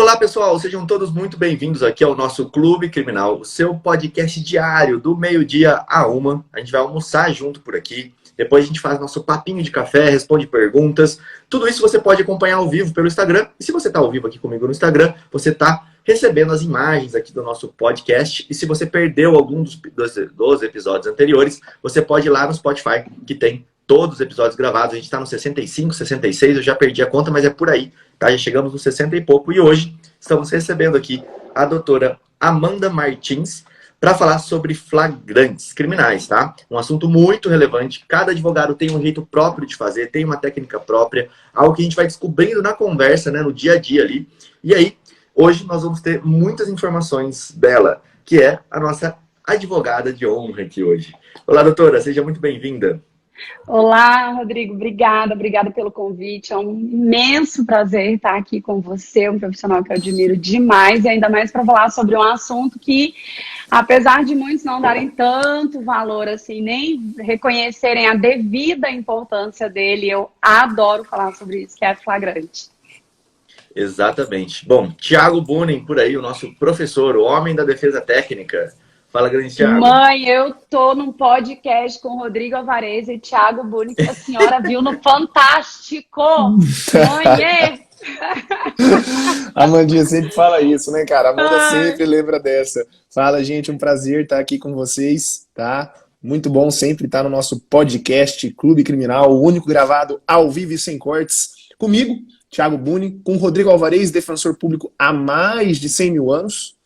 Olá, pessoal, sejam todos muito bem-vindos aqui ao nosso Clube Criminal, o seu podcast diário do meio-dia a 1. A gente vai almoçar junto por aqui. Depois a gente faz nosso papinho de café, responde perguntas. Tudo isso você pode acompanhar ao vivo pelo Instagram. E se você está ao vivo aqui comigo no Instagram, você está recebendo as imagens aqui do nosso podcast. E se você perdeu algum dos episódios anteriores, você pode ir lá no Spotify, que tem todos os episódios gravados. A gente está no 65, 66, eu já perdi a conta, mas é por aí, tá? Já chegamos no 60 e pouco. E hoje estamos recebendo aqui a doutora Amanda Martins para falar sobre flagrantes criminais, tá? Um assunto muito relevante. Cada advogado tem um jeito próprio de fazer, tem uma técnica própria, algo que a gente vai descobrindo na conversa, né, no dia a dia ali. E aí, hoje nós vamos ter muitas informações dela, que é a nossa advogada de honra aqui hoje. Olá, doutora, seja muito bem-vinda. Olá, Rodrigo, obrigada pelo convite, é um imenso prazer estar aqui com você, um profissional que eu admiro demais, e ainda mais para falar sobre um assunto que, apesar de muitos não darem tanto valor assim, nem reconhecerem a devida importância dele, eu adoro falar sobre isso, que é flagrante. Exatamente. Bom, Thiago Bunin, por aí, o nosso professor, o homem da defesa técnica. Fala, grande Thiago. Mãe, eu tô num podcast com Rodrigo Alvarez e Thiago Bunin, que a senhora viu no Fantástico. Mãe! A Amandinha sempre fala isso, né, cara? A Amanda sempre lembra dessa. Fala, gente, um prazer estar aqui com vocês, tá? Muito bom sempre estar no nosso podcast Clube Criminal, o único gravado ao vivo e sem cortes. Comigo, Thiago Bunin, com Rodrigo Alvarez, defensor público há mais de 100 mil anos.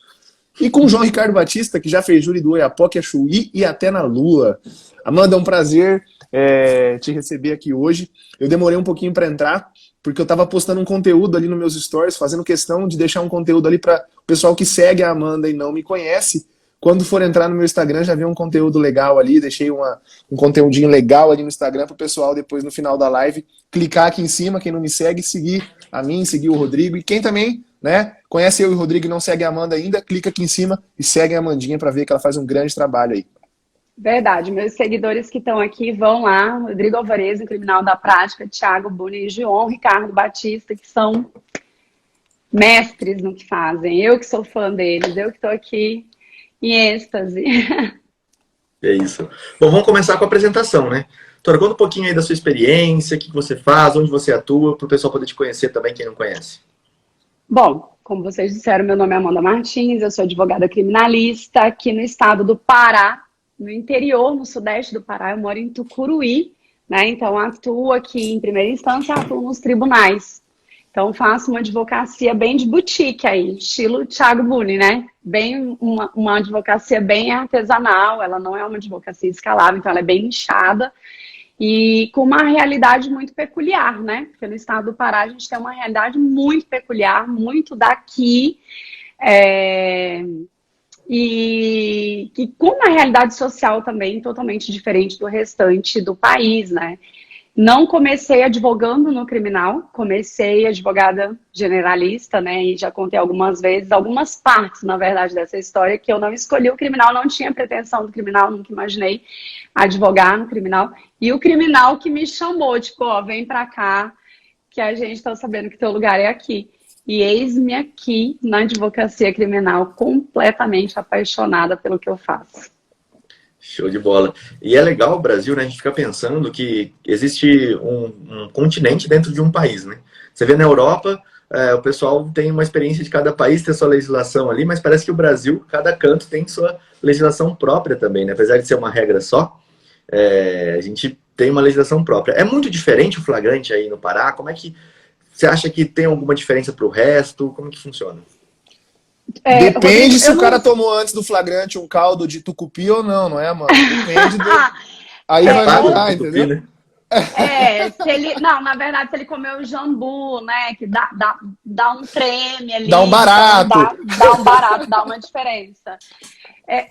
E com o João Ricardo Batista, que já fez júri do Oiapoque, a Chuí e até na Lua. Amanda, é um prazer te receber aqui hoje. Eu demorei um pouquinho para entrar, porque eu estava postando um conteúdo ali nos meus stories, fazendo questão de deixar um conteúdo ali para o pessoal que segue a Amanda e não me conhece. Quando for entrar no meu Instagram, já vê um conteúdo legal ali, deixei um conteúdinho legal ali no Instagram para o pessoal depois, no final da live, clicar aqui em cima, quem não me segue, seguir a mim, seguir o Rodrigo. E quem também, né, conhece eu e o Rodrigo e não segue a Amanda ainda, clica aqui em cima e segue a Amandinha para ver que ela faz um grande trabalho aí. Verdade, meus seguidores que estão aqui vão lá, Rodrigo Alvarez, o Criminal da Prática, Thiago Bunin e João Ricardo Batista, que são mestres no que fazem. Eu que sou fã deles, eu que estou aqui em êxtase. É isso. Bom, vamos começar com a apresentação, né? Doutora, conta um pouquinho aí da sua experiência, o que você faz, onde você atua, para o pessoal poder te conhecer também, quem não conhece. Bom, como vocês disseram, meu nome é Amanda Martins, eu sou advogada criminalista aqui no estado do Pará, no interior, no sudeste do Pará. Eu moro em Tucuruí, né? Então atuo aqui em primeira instância, atuo nos tribunais. Então faço uma advocacia bem de boutique aí, estilo Thiago Bunin, né? Bem uma advocacia bem artesanal, ela não é uma advocacia escalável, então ela é bem nichada. E com uma realidade muito peculiar, né? Porque no estado do Pará a gente tem uma realidade muito peculiar, muito daqui, e com uma realidade social também totalmente diferente do restante do país, né? Não comecei advogando no criminal, comecei advogada generalista, né? E já contei algumas vezes, algumas partes, na verdade, dessa história, que eu não escolhi o criminal, não tinha pretensão do criminal, nunca imaginei advogar no criminal. E o criminal que me chamou, tipo, ó, vem pra cá, que a gente tá sabendo que teu lugar é aqui. E eis-me aqui na advocacia criminal, completamente apaixonada pelo que eu faço. Show de bola. E é legal o Brasil, né? A gente fica pensando que existe um continente dentro de um país, né? Você vê na Europa, o pessoal tem uma experiência de cada país, tem sua legislação ali, mas parece que o Brasil, cada canto tem sua legislação própria também, né? Apesar de ser uma regra só, a gente tem uma legislação própria. É muito diferente o flagrante aí no Pará? Como é que você acha que tem alguma diferença para o resto? Como que funciona? Depende se o cara tomou antes do flagrante um caldo de tucupi ou não, não é, mano? Depende do... Aí vai mudar, entendeu? Né? Se ele... Não, na verdade, se ele comeu jambu, né? Que dá um treme ali. Dá um barato. Dá um barato, dá uma diferença.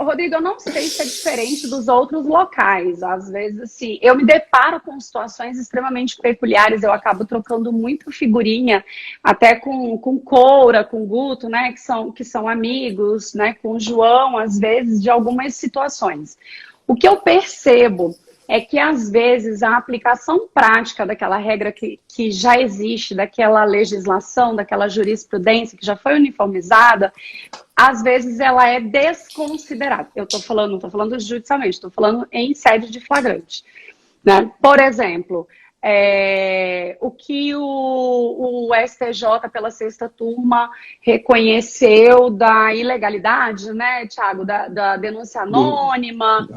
Rodrigo, eu não sei se é diferente dos outros locais. Às vezes, assim, eu me deparo com situações extremamente peculiares. Eu acabo trocando muito figurinha, até com Coura, com Guto, né? Que são amigos, né? Com o João, às vezes, de algumas situações. O que eu percebo é que, às vezes, a aplicação prática daquela regra que já existe, daquela legislação, daquela jurisprudência que já foi uniformizada, às vezes ela é desconsiderada. Eu estou falando, não estou falando judicialmente, estou falando em sede de flagrante, né? Por exemplo, o que o STJ, pela sexta turma, reconheceu da ilegalidade, né, Thiago, da denúncia anônima,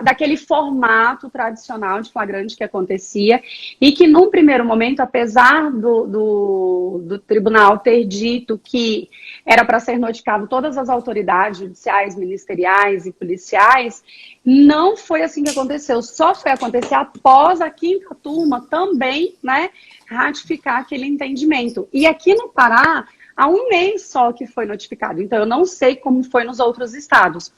daquele formato tradicional de flagrante que acontecia, e que, num primeiro momento, apesar do tribunal ter dito que era para ser notificado todas as autoridades judiciais, ministeriais e policiais, não foi assim que aconteceu. Só foi acontecer após a quinta turma também, né, ratificar aquele entendimento. E aqui no Pará, há um mês só que foi notificado. Então, eu não sei como foi nos outros estados.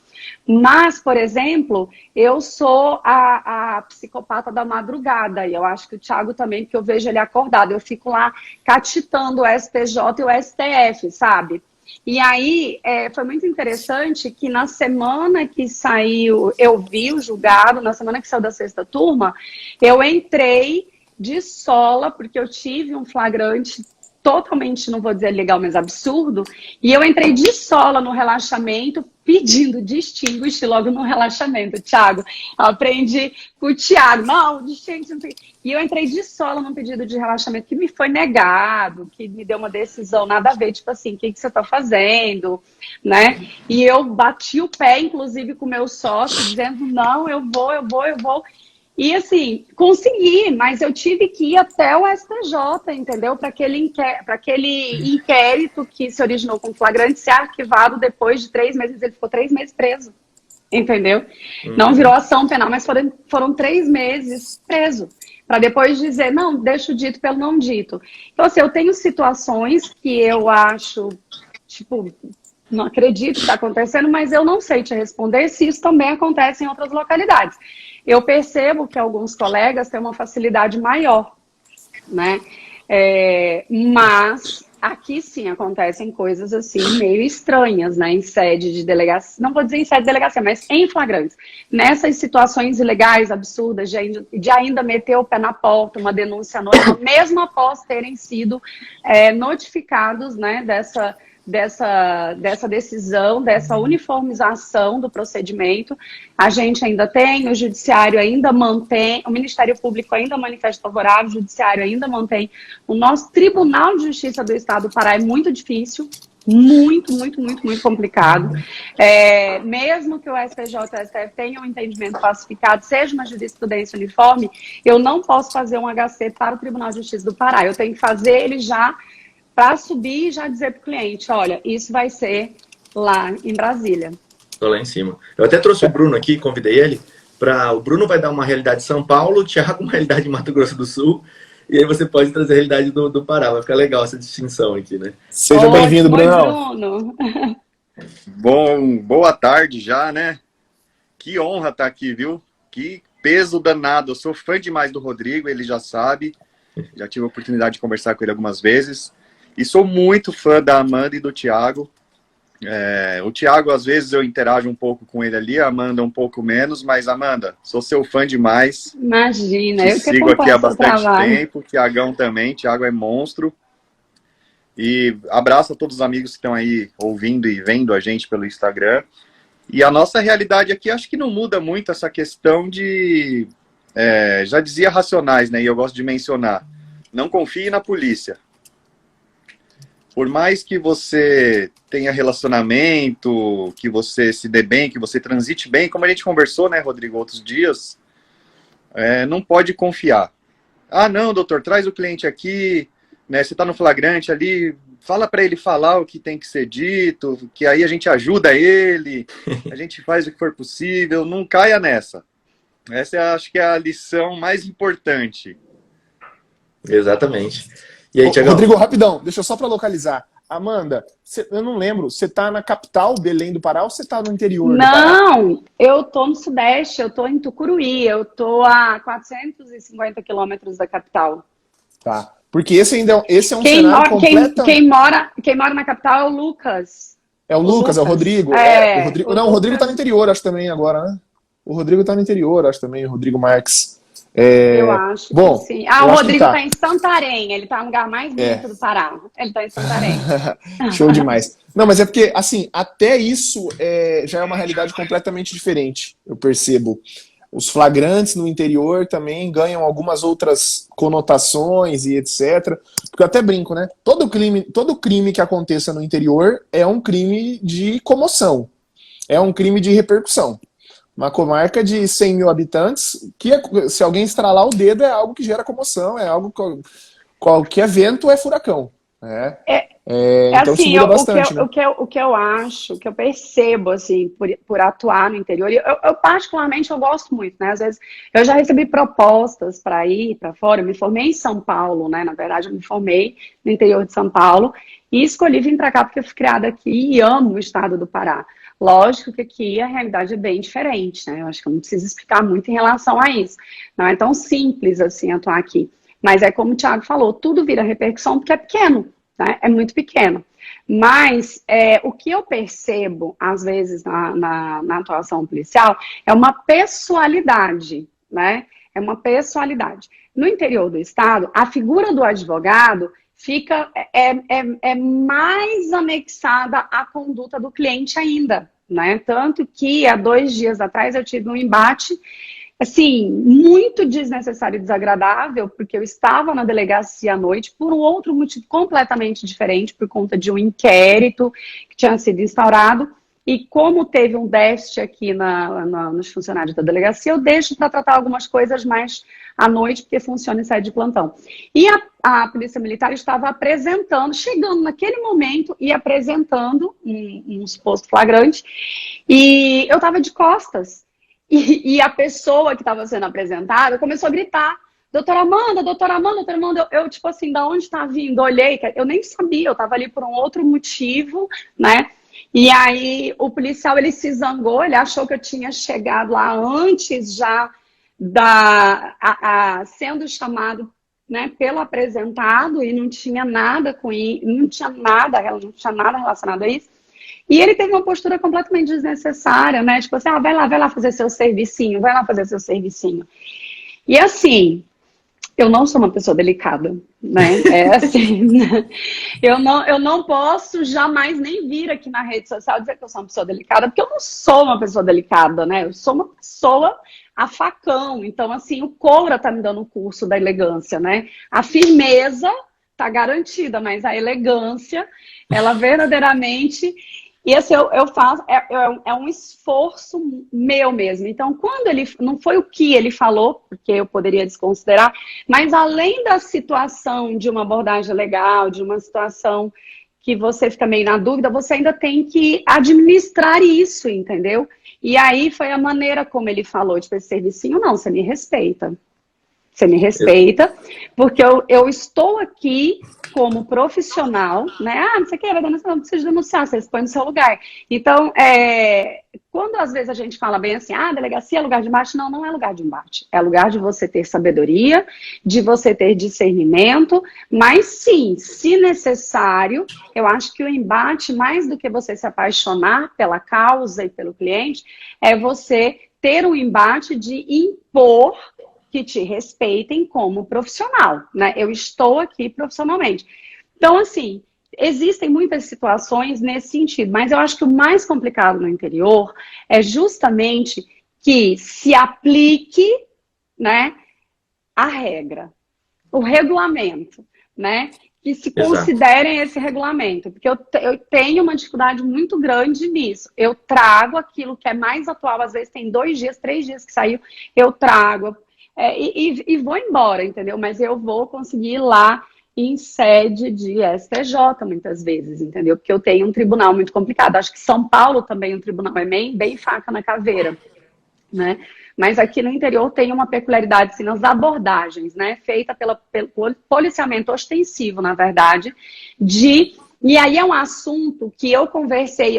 Mas, por exemplo, eu sou a psicopata da madrugada, e eu acho que o Thiago também, porque eu vejo ele acordado. Eu fico lá catitando o STJ e o STF, sabe? E aí, foi muito interessante que na semana que saiu, eu vi o julgado, na semana que saiu da sexta turma, eu entrei de sola, porque eu tive um flagrante totalmente, não vou dizer legal, mas absurdo, e eu entrei de sola no relaxamento, pedindo distinguish logo no relaxamento. Thiago, eu aprendi com o Thiago, não, distinguish, e eu entrei de sola num pedido de relaxamento que me foi negado, que me deu uma decisão nada a ver, tipo assim, o que você está fazendo, né? E eu bati o pé, inclusive, com o meu sócio, dizendo, não, eu vou. E assim, consegui, mas eu tive que ir até o STJ, entendeu? Para aquele inquérito que se originou com flagrante ser arquivado depois de 3 meses. Ele ficou 3 meses preso, entendeu? Não virou ação penal, mas foram 3 meses preso. Para depois dizer, não, deixa o dito pelo não dito. Então, assim, eu tenho situações que eu acho, tipo, não acredito que está acontecendo, mas eu não sei te responder se isso também acontece em outras localidades. Eu percebo que alguns colegas têm uma facilidade maior, né? Mas aqui sim acontecem coisas assim meio estranhas, né? Em sede de delegacia, não vou dizer em sede de delegacia, mas em flagrantes. Nessas situações ilegais, absurdas, de ainda meter o pé na porta, uma denúncia anônima, mesmo após terem sido notificados, né? Dessa decisão, dessa uniformização do procedimento, a gente ainda tem, o judiciário ainda mantém, o Ministério Público ainda manifesta favorável, o judiciário ainda mantém. O nosso Tribunal de Justiça do Estado do Pará é muito difícil, muito complicado. Mesmo que o STJ e o STF tenham um entendimento pacificado, seja uma jurisprudência uniforme, eu não posso fazer um HC para o Tribunal de Justiça do Pará. Eu tenho que fazer ele já para subir e já dizer para o cliente, olha, isso vai ser lá em Brasília. Estou lá em cima. Eu até trouxe o Bruno aqui, convidei ele. O Bruno vai dar uma realidade de São Paulo, o Thiago uma realidade de Mato Grosso do Sul, e aí você pode trazer a realidade do Pará. Vai ficar legal essa distinção aqui, né? Seja bem-vindo, Bruno. Boa tarde já, né? Que honra estar aqui, viu? Que peso danado. Eu sou fã demais do Rodrigo, ele já sabe. Já tive a oportunidade de conversar com ele algumas vezes. E sou muito fã da Amanda e do Thiago. O Thiago, às vezes, eu interajo um pouco com ele ali, a Amanda um pouco menos, mas, Amanda, sou seu fã demais. Imagina, eu sigo aqui há bastante tempo, Thiagão também, Thiago é monstro. E abraço a todos os amigos que estão aí ouvindo e vendo a gente pelo Instagram. E a nossa realidade aqui, acho que não muda muito essa questão de... já dizia Racionais, né? E eu gosto de mencionar. Não confie na polícia. Por mais que você tenha relacionamento, que você se dê bem, que você transite bem, como a gente conversou, né, Rodrigo, outros dias, não pode confiar. Ah, não, doutor, traz o cliente aqui, né, você está no flagrante ali, fala para ele falar o que tem que ser dito, que aí a gente ajuda ele, a gente faz o que for possível, não caia nessa. Essa acho que é a lição mais importante. Exatamente. E aí, Thiagão? Rodrigo, rapidão, deixa eu só para localizar. Amanda, eu não lembro, você está na capital, Belém do Pará, ou você está no interior do Pará? Não, eu estou no Sudeste, eu estou em Tucuruí, eu estou a 450 quilômetros da capital. Tá, porque esse é um cenário completo... Quem mora na capital é o Lucas. É o Lucas, é o Rodrigo. O Rodrigo está no interior, acho também agora, né? O Rodrigo tá no interior, acho também, o Rodrigo Marques. Eu acho bom, que sim. Ah, o Rodrigo tá em Santarém, ele tá no lugar mais bonito do Pará. Ele tá em Santarém. Show demais. Não, mas é porque, assim, até isso já é uma realidade completamente diferente, eu percebo. Os flagrantes no interior também ganham algumas outras conotações e etc. Porque eu até brinco, né? Todo crime que aconteça no interior é um crime de comoção. É um crime de repercussão. Uma comarca de 100 mil habitantes, que se alguém estralar o dedo é algo que gera comoção, é algo que qualquer vento é furacão. Né? Então assim, isso muda bastante, né? o que eu acho, o que eu percebo, assim, por atuar no interior, eu particularmente eu gosto muito, né? Às vezes eu já recebi propostas para ir para fora, eu me formei em São Paulo, né? Na verdade, eu me formei no interior de São Paulo e escolhi vir para cá porque eu fui criada aqui e amo o estado do Pará. Lógico que aqui a realidade é bem diferente, né? Eu acho que eu não preciso explicar muito em relação a isso. Não é tão simples assim atuar aqui. Mas é como o Thiago falou, tudo vira repercussão porque é pequeno. Né? É muito pequeno. Mas o que eu percebo, às vezes, na atuação policial, é uma pessoalidade, né? É uma pessoalidade. No interior do estado, a figura do advogado fica mais anexada à conduta do cliente ainda, né? Tanto que há 2 dias atrás eu tive um embate assim, muito desnecessário e desagradável, porque eu estava na delegacia à noite por um outro motivo completamente diferente, por conta de um inquérito que tinha sido instaurado, e como teve um déficit aqui nos funcionários da delegacia, eu deixo para tratar algumas coisas mais à noite, porque funciona em sede de plantão. E a Polícia Militar estava apresentando, chegando naquele momento e apresentando um suposto flagrante, e eu estava de costas. E a pessoa que estava sendo apresentada começou a gritar, doutora Amanda, doutora Amanda, doutora Amanda. Eu tipo assim, da onde está vindo? Olhei, eu nem sabia, eu estava ali por um outro motivo, né? E aí o policial, ele se zangou, ele achou que eu tinha chegado lá antes já sendo chamado, né, pelo apresentado, e não tinha nada com isso, não tinha nada relacionado a isso. E ele teve uma postura completamente desnecessária, né? Tipo assim, vai lá fazer seu servicinho, vai lá fazer seu servicinho. E assim, eu não sou uma pessoa delicada, né? É assim, eu não posso jamais nem vir aqui na rede social dizer que eu sou uma pessoa delicada, porque eu não sou uma pessoa delicada, né? Eu sou uma pessoa a facão. Então, assim, o Coura tá me dando o curso da elegância, né? A firmeza tá garantida, mas a elegância, ela verdadeiramente... E assim, eu faço, é um esforço meu mesmo. Então, quando ele, não foi o que ele falou, porque eu poderia desconsiderar, mas além da situação de uma abordagem legal, de uma situação que você fica meio na dúvida, você ainda tem que administrar isso, entendeu? E aí foi a maneira como ele falou, tipo, esse servicinho, não, você me respeita. Você me respeita, porque eu estou aqui como profissional, né? Ah, não sei o que, não precisa denunciar, você expõe no seu lugar. Então, quando às vezes a gente fala bem assim, delegacia é lugar de embate, não é lugar de embate. É lugar de você ter sabedoria, de você ter discernimento, mas sim, se necessário, eu acho que o embate, mais do que você se apaixonar pela causa e pelo cliente, é você ter um embate de impor que te respeitem como profissional, né? Eu estou aqui profissionalmente. Então, assim, existem muitas situações nesse sentido, mas eu acho que o mais complicado no interior é justamente que se aplique, né, a regra, o regulamento, né? Que se considerem esse regulamento, porque eu tenho uma dificuldade muito grande nisso. Eu trago aquilo que é mais atual, às vezes tem 2 dias, 3 dias que saiu, eu trago... E vou embora, entendeu? Mas eu vou conseguir ir lá em sede de STJ, muitas vezes, entendeu? Porque eu tenho um tribunal muito complicado. Acho que São Paulo também, o tribunal é bem faca na caveira, né? Mas aqui no interior tem uma peculiaridade, assim, nas abordagens, né? Feita pelo policiamento ostensivo, na verdade, E aí é um assunto que eu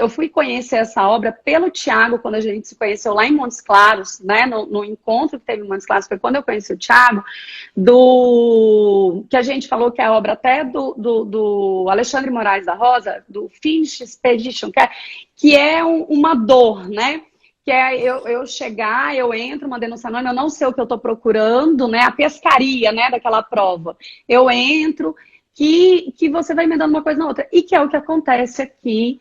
fui conhecer essa obra pelo Thiago, quando a gente se conheceu lá em Montes Claros, né, no encontro que teve em Montes Claros, foi quando eu conheci o Thiago, que a gente falou que é a obra até do Alexandre Moraes da Rosa, do Finch Expedition, que é uma dor, né? que é eu chegar, eu entro, uma denúncia anônima, eu não sei o que eu estou procurando, né? A pescaria, né, daquela prova. Eu entro, que você vai emendando uma coisa na outra. E que é o que acontece aqui,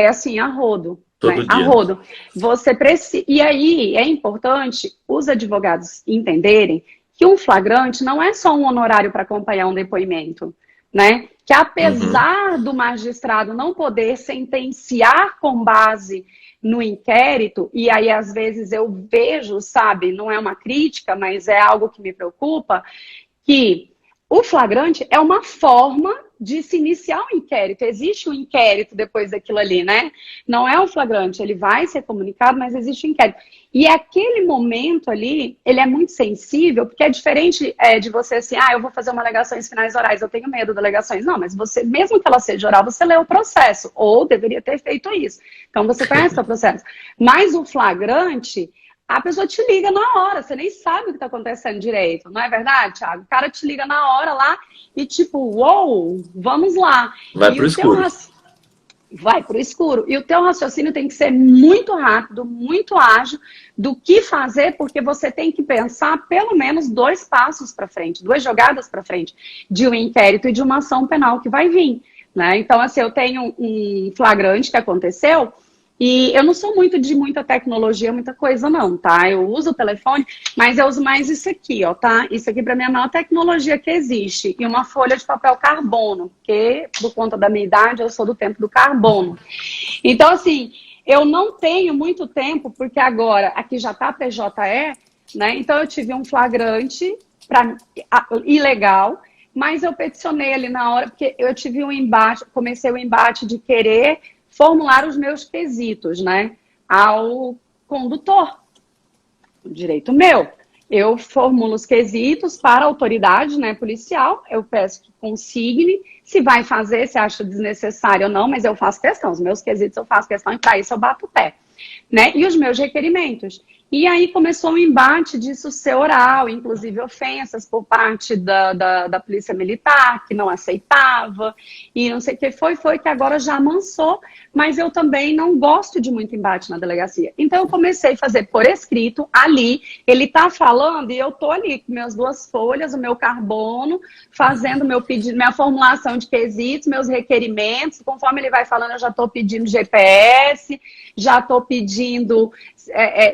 assim, a rodo. Todo Né? A dia. rodo. Você precisa. E aí é importante os advogados entenderem que um flagrante não é só um honorário para acompanhar um depoimento, né? Que apesar do magistrado não poder sentenciar com base no inquérito, e aí às vezes eu vejo, sabe, não é uma crítica, mas é algo que me preocupa, que o flagrante é uma forma de se iniciar um inquérito. Existe um inquérito depois daquilo ali, né? Não é o flagrante, ele vai ser comunicado, mas existe um inquérito. E aquele momento ali, ele é muito sensível, porque é diferente de você assim, eu vou fazer uma alegações finais orais, eu tenho medo de alegações. Não, mas você, mesmo que ela seja oral, você lê o processo, ou deveria ter feito isso. Então você conhece o processo. Mas o flagrante, a pessoa te liga na hora, você nem sabe o que está acontecendo direito, não é verdade, Thiago? O cara te liga na hora lá e tipo, uou, vamos lá. Vai pro escuro. Vai pro escuro. E o teu raciocínio tem que ser muito rápido, muito ágil do que fazer, porque você tem que pensar pelo menos 2 passos para frente, 2 jogadas para frente de um inquérito e de uma ação penal que vai vir, né? Então, assim, eu tenho um flagrante que aconteceu. E eu não sou muito de muita tecnologia, muita coisa não, tá? Eu uso o telefone, mas eu uso mais isso aqui, ó, tá? Isso aqui para mim é a maior tecnologia que existe. E uma folha de papel carbono, porque por conta da minha idade eu sou do tempo do carbono. Então, assim, eu não tenho muito tempo, porque agora aqui já tá PJE, né? Então eu tive um flagrante ilegal, mas eu peticionei ali na hora, porque eu tive um embate, comecei o embate de querer formular os meus quesitos, né, ao condutor. Direito meu. Eu formulo os quesitos para a autoridade, né, policial, eu peço que consigne, se vai fazer, se acha desnecessário ou não, mas eu faço questão, os meus quesitos eu faço questão e para isso eu bato o pé, né, e os meus requerimentos. E aí começou um embate disso ser oral, inclusive ofensas por parte da Polícia Militar, que não aceitava, e não sei o que foi que agora já amansou, mas eu também não gosto de muito embate na delegacia. Então eu comecei a fazer por escrito, ali, ele tá falando e eu tô ali com minhas 2 folhas, o meu carbono, fazendo meu pedido, minha formulação de quesitos, meus requerimentos, conforme ele vai falando eu já tô pedindo GPS, já tô pedindo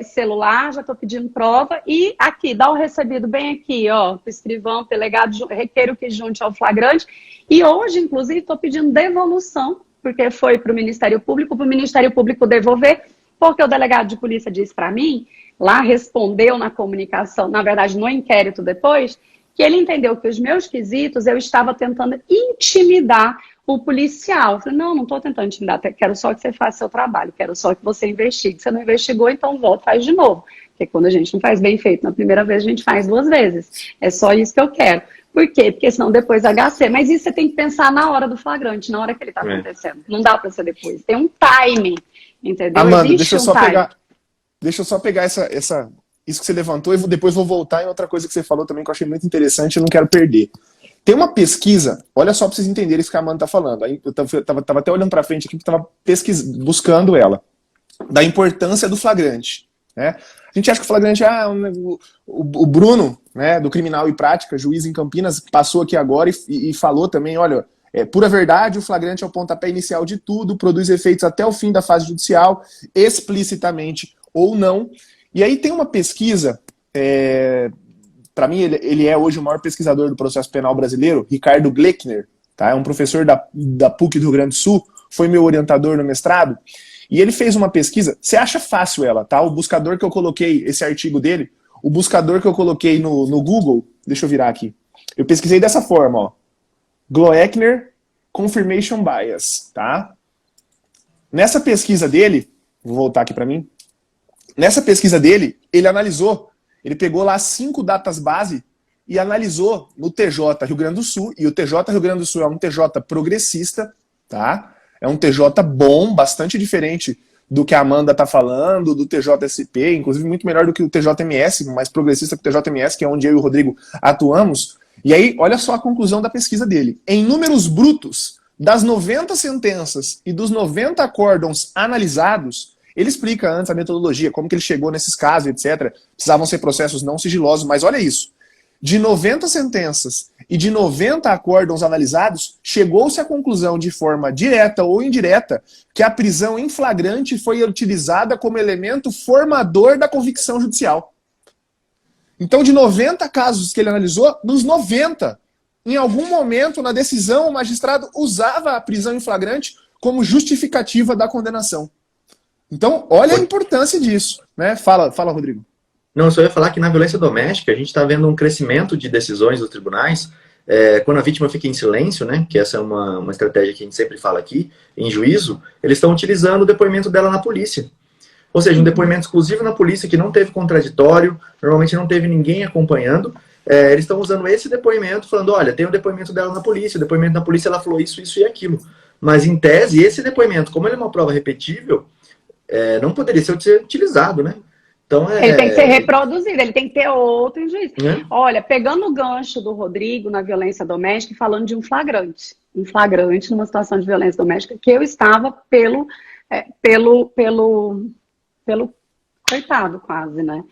celular, já estou pedindo prova, e aqui, dá o recebido bem aqui, ó, o escrivão, delegado, requeiro que junte ao flagrante, e hoje, inclusive, estou pedindo devolução, porque foi para o Ministério Público devolver, porque o delegado de polícia disse para mim, lá respondeu na comunicação, na verdade, no inquérito depois, que ele entendeu que os meus quesitos, eu estava tentando intimidar o policial. Eu falei, não estou tentando intimidar, quero só que você faça seu trabalho, quero só que você investigue. Você não investigou, então volta e faz de novo. Porque quando a gente não faz bem feito na primeira vez, a gente faz 2 vezes. É só isso que eu quero. Por quê? Porque senão depois HC. Mas isso você tem que pensar na hora do flagrante, na hora que ele está acontecendo. Não dá para ser depois. Tem um timing, entendeu? Amanda, deixa eu só pegar isso que você levantou e depois vou voltar em outra coisa que você falou também que eu achei muito interessante e não quero perder. Tem uma pesquisa, olha só para vocês entenderem isso que a Amanda está falando. Aí eu estava até olhando para frente aqui, porque estava buscando ela, da importância do flagrante. Né? A gente acha que o flagrante o Bruno, né, do Criminal e Prática, juiz em Campinas, passou aqui agora e falou também, olha, pura verdade, o flagrante é o pontapé inicial de tudo, produz efeitos até o fim da fase judicial, explicitamente ou não. E aí tem uma pesquisa, para mim ele é hoje o maior pesquisador do processo penal brasileiro, Ricardo Gleckner, tá? É um professor da PUC do Rio Grande do Sul, foi meu orientador no mestrado, e ele fez uma pesquisa, você acha fácil ela, tá? O buscador que eu coloquei, esse artigo dele, o buscador que eu coloquei no Google, deixa eu virar aqui, eu pesquisei dessa forma, ó, Gleckner Confirmation Bias, tá? Nessa pesquisa dele, vou voltar aqui para mim, nessa pesquisa dele, ele pegou lá 5 datas base e analisou no TJ Rio Grande do Sul, e o TJ Rio Grande do Sul é um TJ progressista, tá? É um TJ bom, bastante diferente do que a Amanda tá falando, do TJSP, inclusive muito melhor do que o TJMS, mais progressista que o TJMS, que é onde eu e o Rodrigo atuamos. E aí, olha só a conclusão da pesquisa dele. Em números brutos, das 90 sentenças e dos 90 acórdãos analisados, Ele explica antes a metodologia, como que ele chegou nesses casos, etc. Precisavam ser processos não sigilosos, mas olha isso. De 90 sentenças e de 90 acórdãos analisados, chegou-se à conclusão de forma direta ou indireta que a prisão em flagrante foi utilizada como elemento formador da convicção judicial. Então, de 90 casos que ele analisou, nos 90, em algum momento na decisão, o magistrado usava a prisão em flagrante como justificativa da condenação. Então, olha a importância disso, né? Fala, Rodrigo. Não, eu só ia falar que na violência doméstica a gente está vendo um crescimento de decisões dos tribunais quando a vítima fica em silêncio, né? Que essa é uma estratégia que a gente sempre fala aqui, em juízo, eles estão utilizando o depoimento dela na polícia. Ou seja, um depoimento exclusivo na polícia que não teve contraditório, normalmente não teve ninguém acompanhando. Eles estão usando esse depoimento, falando, olha, tem o depoimento dela na polícia, o depoimento na polícia ela falou isso, isso e aquilo. Mas, em tese, esse depoimento, como ele é uma prova repetível, não poderia ser utilizado, né? Então, ele tem que ser reproduzido, ele tem que ter outro juiz. Olha, pegando o gancho do Rodrigo na violência doméstica e falando de um flagrante numa situação de violência doméstica, que eu estava pelo coitado quase, né?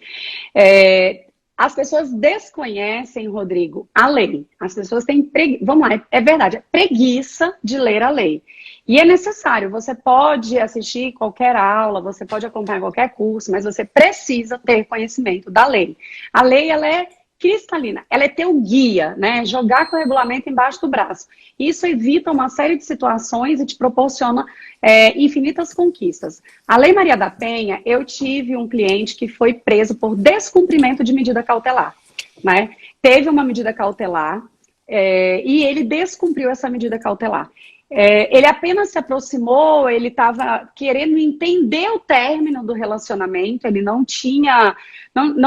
As pessoas desconhecem, Rodrigo, a lei. As pessoas têm, vamos lá, é verdade, preguiça de ler a lei. E é necessário, você pode assistir qualquer aula, você pode acompanhar qualquer curso, mas você precisa ter conhecimento da lei. A lei, ela é cristalina, ela é teu guia, né? Jogar com o regulamento embaixo do braço. Isso evita uma série de situações e te proporciona infinitas conquistas. A Lei Maria da Penha, eu tive um cliente que foi preso por descumprimento de medida cautelar, né? Teve uma medida cautelar e ele descumpriu essa medida cautelar. Ele apenas se aproximou, ele estava querendo entender o término do relacionamento, ele não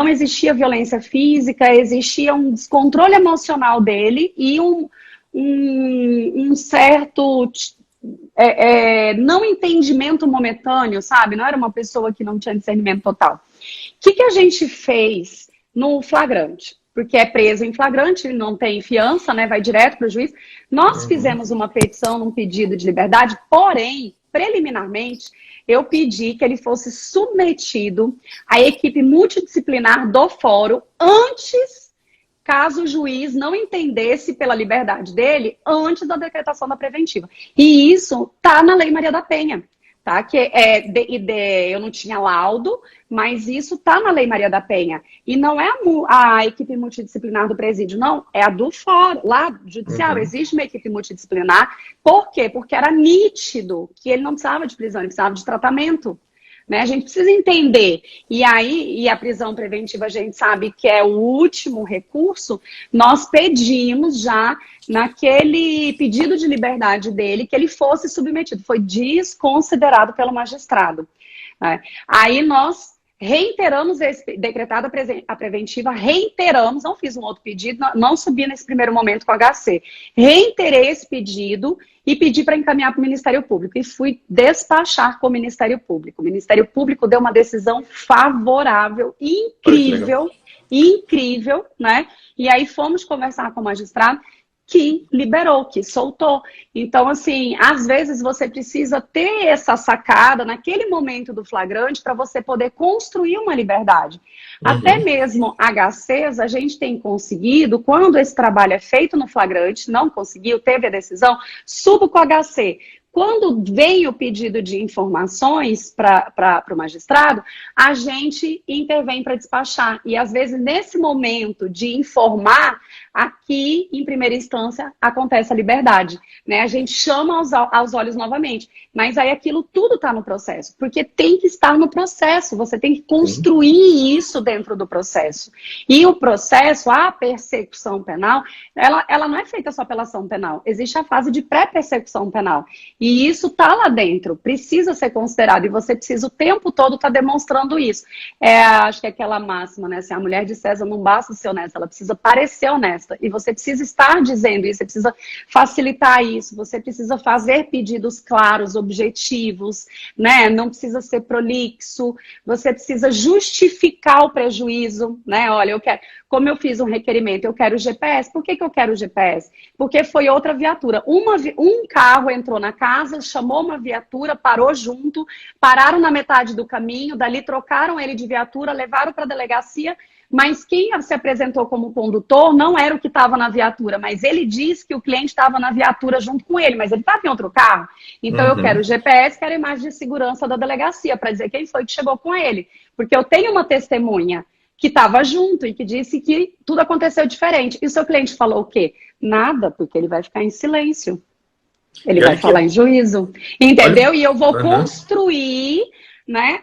existia violência física, existia um descontrole emocional dele e um certo não entendimento momentâneo, sabe? Não era uma pessoa que não tinha discernimento total. O que a gente fez no flagrante? Porque é preso em flagrante, não tem fiança, né? Vai direto para o juiz. Nós fizemos uma petição num pedido de liberdade, porém, preliminarmente, eu pedi que ele fosse submetido à equipe multidisciplinar do fórum antes, caso o juiz não entendesse pela liberdade dele, antes da decretação da preventiva. E isso está na Lei Maria da Penha. Tá? Que eu não tinha laudo, mas isso está na Lei Maria da Penha. E não é a equipe multidisciplinar do presídio, não, é a do fórum, lá do judiciário. Existe uma equipe multidisciplinar. Por quê? Porque era nítido que ele não precisava de prisão, ele precisava de tratamento. Né? A gente precisa entender. E a prisão preventiva, a gente sabe que é o último recurso. Nós pedimos já, naquele pedido de liberdade dele, que ele fosse submetido. Foi desconsiderado pelo magistrado. Né? Aí nós reiteramos, decretada a preventiva, reiteramos, não fiz um outro pedido, não subi nesse primeiro momento com o HC. Reiterei esse pedido e pedi para encaminhar para o Ministério Público. E fui despachar com o Ministério Público. O Ministério Público deu uma decisão favorável, incrível, né? E aí fomos conversar com o magistrado, que liberou, que soltou. Então, assim, às vezes você precisa ter essa sacada naquele momento do flagrante para você poder construir uma liberdade. Até mesmo HCs, a gente tem conseguido, quando esse trabalho é feito no flagrante, não conseguiu, teve a decisão, subo com o HC. Quando vem o pedido de informações para o magistrado, a gente intervém para despachar. E, às vezes, nesse momento de informar, aqui, em primeira instância, acontece a liberdade. Né? A gente chama aos olhos novamente. Mas aí aquilo tudo está no processo. Porque tem que estar no processo. Você tem que construir isso dentro do processo. E o processo, a persecução penal, ela não é feita só pela ação penal. Existe a fase de pré-persecução penal. E isso está lá dentro, precisa ser considerado. E você precisa o tempo todo estar demonstrando isso. Acho que é aquela máxima, né? Assim, a mulher de César não basta ser honesta, ela precisa parecer honesta. E você precisa estar dizendo isso, você precisa facilitar isso, você precisa fazer pedidos claros, objetivos, né? Não precisa ser prolixo, você precisa justificar o prejuízo, né? Olha, como eu fiz um requerimento, eu quero o GPS. Por que eu quero o GPS? Porque foi outra viatura. Um carro entrou na casa casa, chamou uma viatura, parou junto, pararam na metade do caminho, dali trocaram ele de viatura, levaram para a delegacia, mas quem se apresentou como condutor não era o que estava na viatura, mas ele disse que o cliente estava na viatura junto com ele, mas ele estava em outro carro. Então eu quero o GPS, quero a imagem de segurança da delegacia para dizer quem foi que chegou com ele, porque eu tenho uma testemunha que estava junto e que disse que tudo aconteceu diferente. E o seu cliente falou o quê? Nada, porque ele vai ficar em silêncio. Ele vai falar em juízo. Entendeu? E eu vou construir, né?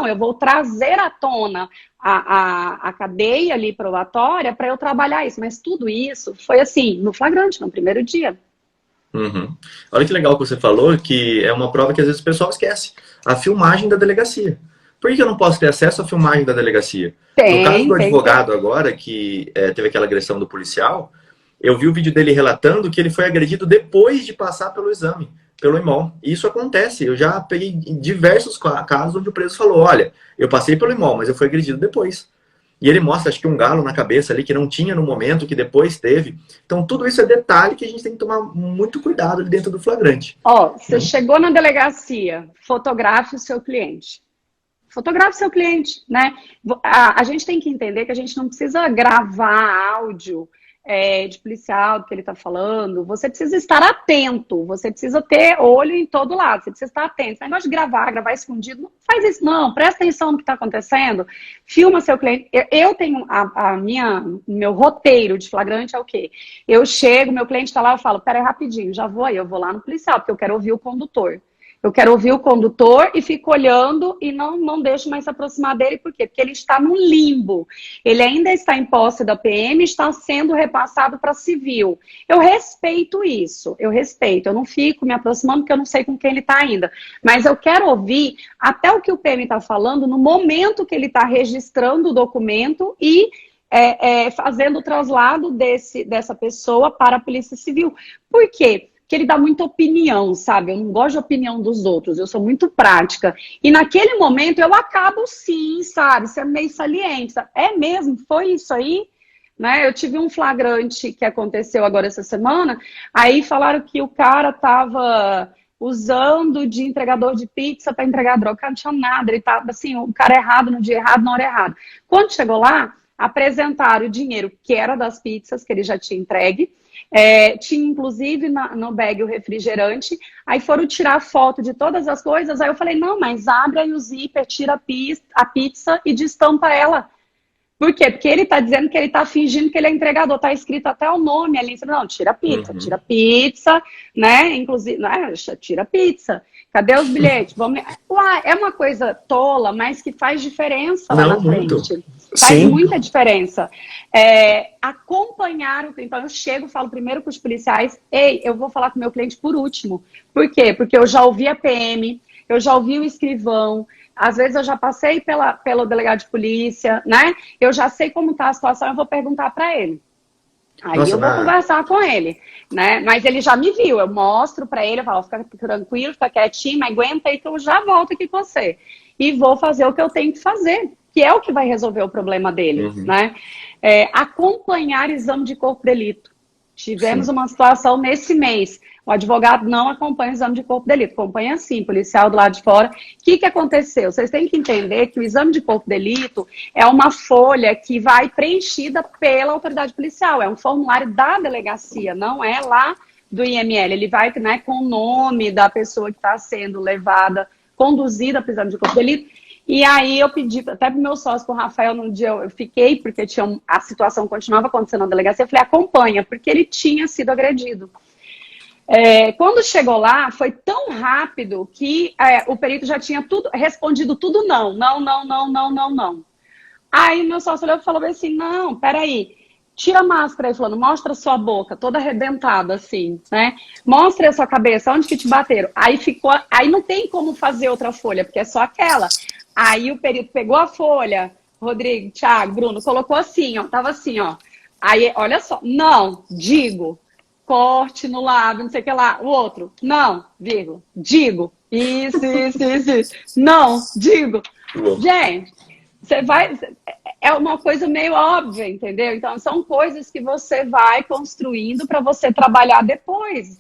Eu vou trazer à tona a cadeia ali probatória para eu trabalhar isso. Mas tudo isso foi assim, no flagrante, no primeiro dia. Olha que legal que você falou, que é uma prova que às vezes o pessoal esquece. A filmagem da delegacia. Por que eu não posso ter acesso à filmagem da delegacia? No caso do advogado agora, que teve aquela agressão do policial, eu vi o vídeo dele relatando que ele foi agredido depois de passar pelo exame, pelo IMOL. E isso acontece. Eu já peguei diversos casos onde o preso falou, olha, eu passei pelo IMOL, mas eu fui agredido depois. E ele mostra, acho que um galo na cabeça ali, que não tinha no momento, que depois teve. Então, tudo isso é detalhe que a gente tem que tomar muito cuidado ali dentro do flagrante. Você chegou na delegacia, fotografe o seu cliente. Fotografe seu cliente, né? A gente tem que entender que a gente não precisa gravar áudio de policial do que ele está falando. Você precisa estar atento, você precisa ter olho em todo lado, você precisa estar atento. Esse negócio de gravar escondido, não faz isso não, presta atenção no que está acontecendo, filma seu cliente. Eu tenho meu roteiro de flagrante é o quê? Eu chego, meu cliente está lá, eu falo, peraí rapidinho, já vou aí, eu vou lá no policial, porque eu quero ouvir o condutor. Eu quero ouvir o condutor e fico olhando e não deixo mais se aproximar dele. Por quê? Porque ele está num limbo. Ele ainda está em posse da PM, está sendo repassado para civil. Eu respeito isso, eu não fico me aproximando porque eu não sei com quem ele está ainda. Mas eu quero ouvir até o que o PM está falando no momento que ele está registrando o documento e fazendo o traslado dessa pessoa para a Polícia Civil. Por quê? Que ele dá muita opinião, sabe? Eu não gosto de opinião dos outros, eu sou muito prática. E naquele momento eu acabo sim, sabe? Sendo meio saliente. Sabe? É mesmo? Foi isso aí? Né? Eu tive um flagrante que aconteceu agora essa semana, aí falaram que o cara estava usando de entregador de pizza para entregar droga. O cara não tinha nada, ele estava assim, o cara errado no dia errado, na hora errada. Quando chegou lá, apresentaram o dinheiro que era das pizzas, que ele já tinha entregue, tinha inclusive no bag o refrigerante, aí foram tirar foto de todas as coisas, aí eu falei, não, mas abre aí o zíper, tira a pizza e destampa ela. Por quê? Porque ele tá dizendo que ele tá fingindo que ele é entregador, tá escrito até o nome ali, não, tira a pizza, né, inclusive, né, tira a pizza. Cadê os bilhetes? É uma coisa tola, mas que faz diferença lá na frente. Faz muita diferença. Acompanhar então eu chego, falo primeiro com os policiais, eu vou falar com o meu cliente por último. Por quê? Porque eu já ouvi a PM, eu já ouvi o escrivão, às vezes eu já passei pelo delegado de polícia, né? Eu já sei como tá a situação, eu vou perguntar para ele. Aí eu vou conversar com ele, né? Mas ele já me viu, eu mostro pra ele, eu falo, fica tranquilo, fica quietinho, mas aguenta aí que eu já volto aqui com você. E vou fazer o que eu tenho que fazer, que é o que vai resolver o problema dele, né? Acompanhar exame de corpo de delito. Tivemos uma situação nesse mês. O advogado não acompanha o exame de corpo de delito. Acompanha sim, policial do lado de fora. O que aconteceu? Vocês têm que entender que o exame de corpo de delito é uma folha que vai preenchida pela autoridade policial. É um formulário da delegacia, não é lá do IML. Ele vai, né, com o nome da pessoa que está sendo levada, conduzida para o exame de corpo de delito. E aí eu pedi até pro meu sócio, pro Rafael, num dia eu fiquei, porque a situação continuava acontecendo na delegacia, eu falei, acompanha, porque ele tinha sido agredido. Quando chegou lá, foi tão rápido que o perito já tinha respondido tudo não. Aí meu sócio olhou e falou assim, não, peraí, tira a máscara aí, falando, mostra a sua boca, toda arrebentada assim, né? Mostra a sua cabeça, onde que te bateram? Aí não tem como fazer outra folha, porque é só aquela. Aí o perito pegou a folha, Rodrigo, Thiago, Bruno, colocou assim, ó, tava assim, ó. Aí, olha só, não, digo, corte no lábio, não sei o que lá. O outro, não, vírgula, digo, isso, não, digo. Gente, você vai... É uma coisa meio óbvia, entendeu? Então, são coisas que você vai construindo para você trabalhar depois.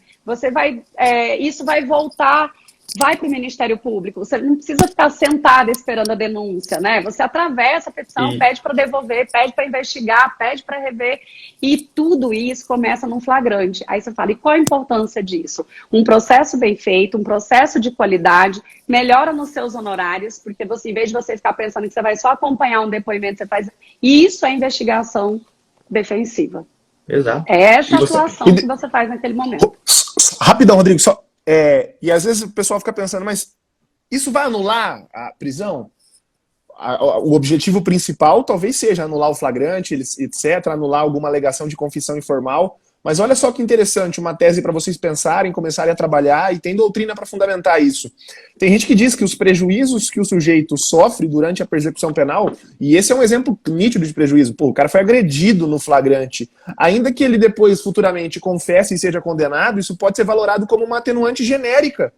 isso vai voltar, vai para o Ministério Público. Você não precisa ficar sentada esperando a denúncia, né? Você atravessa a petição, pede para devolver, pede para investigar, pede para rever, e tudo isso começa num flagrante. Aí você fala, e qual a importância disso? Um processo bem feito, um processo de qualidade, melhora nos seus honorários, porque você, em vez de você ficar pensando que você vai só acompanhar um depoimento, você faz... E isso é investigação defensiva. Exato. É essa atuação que você faz naquele momento. Rapidão, Rodrigo, só... e às vezes o pessoal fica pensando, mas isso vai anular a prisão? O objetivo principal talvez seja anular o flagrante, etc., anular alguma alegação de confissão informal. Mas olha só que interessante, uma tese para vocês pensarem, começarem a trabalhar, e tem doutrina para fundamentar isso. Tem gente que diz que os prejuízos que o sujeito sofre durante a persecução penal, e esse é um exemplo nítido de prejuízo, o cara foi agredido no flagrante, ainda que ele depois futuramente confesse e seja condenado, isso pode ser valorado como uma atenuante genérica.